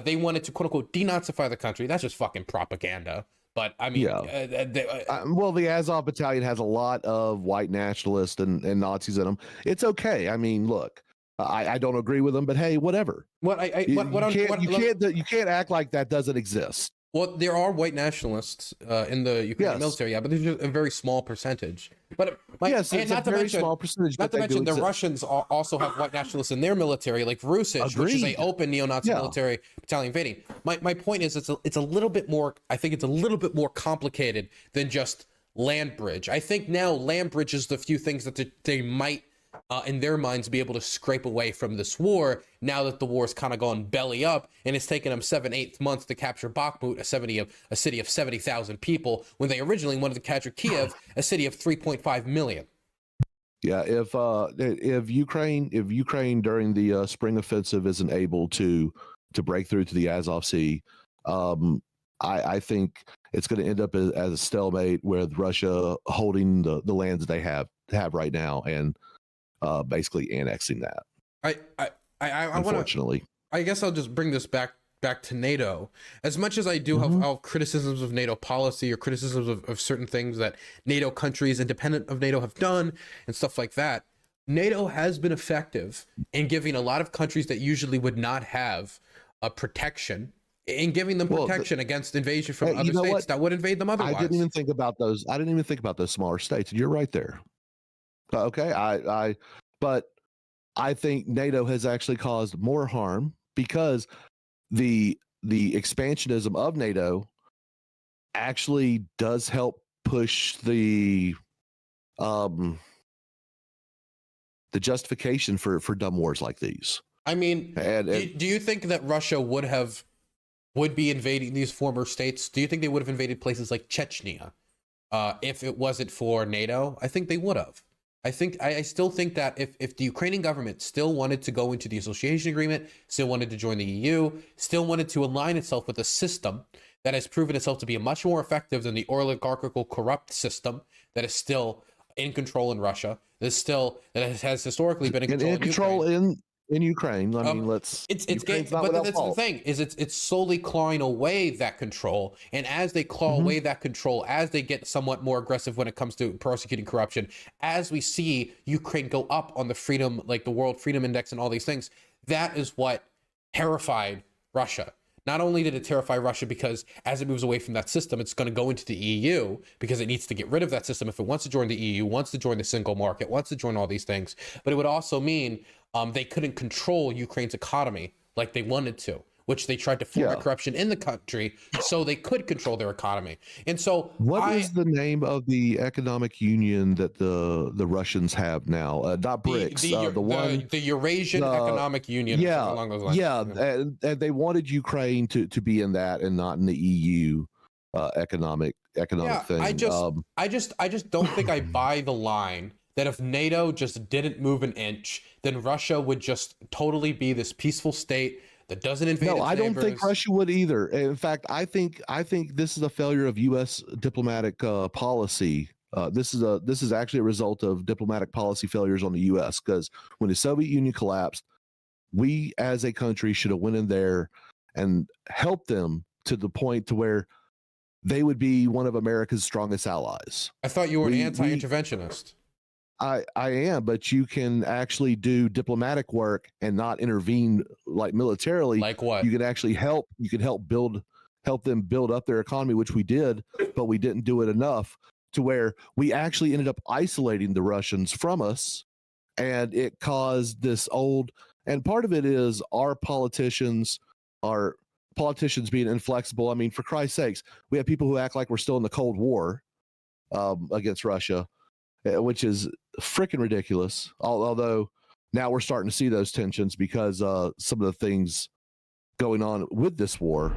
They wanted to, quote unquote, denazify the country. That's just fucking propaganda. But I mean, well, the Azov Battalion has a lot of white nationalists and Nazis in them. It's okay. I mean, look, I don't agree with them, but hey, whatever. You can't act like that doesn't exist. Well, there are white nationalists in the Ukrainian military, but there's a very small percentage. But it's a very small percentage. Not to mention the Russians also have white nationalists in their military, like Rusich, which is a open neo-Nazi military battalion invading. My point is, it's a little bit more. I think it's a little bit more complicated than just land bridge. I think now land bridge is the few things that they might, in their minds, be able to scrape away from this war, now that the war's kind of gone belly up, and it's taken them 7-8 months to capture Bakhmut, a city of 70,000 people, when they originally wanted to capture Kiev, a city of 3.5 million. Yeah, if Ukraine during the spring offensive isn't able to break through to the Azov Sea, I think it's going to end up as a stalemate with Russia holding the lands they have right now and basically annexing that. Unfortunately, I guess I'll just bring this back to NATO. As much as I do have criticisms of NATO policy or criticisms of certain things that NATO countries independent of NATO have done and stuff like that, NATO has been effective in giving a lot of countries that usually would not have a protection, in giving them protection against invasion from other states that would invade them otherwise. I didn't even think about those smaller states. You're right there. Okay, but I think NATO has actually caused more harm because the expansionism of NATO actually does help push um the justification for dumb wars like these. I mean, And do you think that Russia would be invading these former states? Do you think they would have invaded places like Chechnya if it wasn't for NATO? I think they would have. I still think that if the Ukrainian government still wanted to go into the association agreement, still wanted to join the EU, still wanted to align itself with a system that has proven itself to be much more effective than the oligarchical corrupt system that is still in control in Russia, that has historically been in control in Ukraine. I mean, it's but that's the thing is it's slowly clawing away that control, and as they claw away that control, as they get somewhat more aggressive when it comes to prosecuting corruption, as we see Ukraine go up on the freedom, like the World Freedom Index and all these things, that is what terrified Russia. Not only did it terrify Russia because as it moves away from that system, it's going to go into the EU because it needs to get rid of that system if it wants to join the EU, wants to join the single market, wants to join all these things. But it would also mean they couldn't control Ukraine's economy like they wanted to, which they tried to foment corruption in the country so they could control their economy. And so what is the name of the economic union that the Russians have now? Not BRICS, the Eurasian Economic Union. Yeah, along those lines. And they wanted Ukraine to be in that and not in the EU economic thing. I just don't think I buy the line that if NATO just didn't move an inch, then Russia would just totally be this peaceful state that doesn't invade its neighbors. I don't think Russia would either. In fact, I think this is a failure of U.S. diplomatic policy. This is actually a result of diplomatic policy failures on the U.S. because when the Soviet Union collapsed, we as a country should have went in there and helped them to the point to where they would be one of America's strongest allies. I thought you were an anti-interventionist. I am, but you can actually do diplomatic work and not intervene like militarily. Like what? You can actually help. You can help them build up their economy, which we did, but we didn't do it enough to where we actually ended up isolating the Russians from us, and it caused this old. And part of it is our politicians being inflexible. I mean, for Christ's sakes, we have people who act like we're still in the Cold War against Russia, which is freaking ridiculous. Although now we're starting to see those tensions because some of the things going on with this war.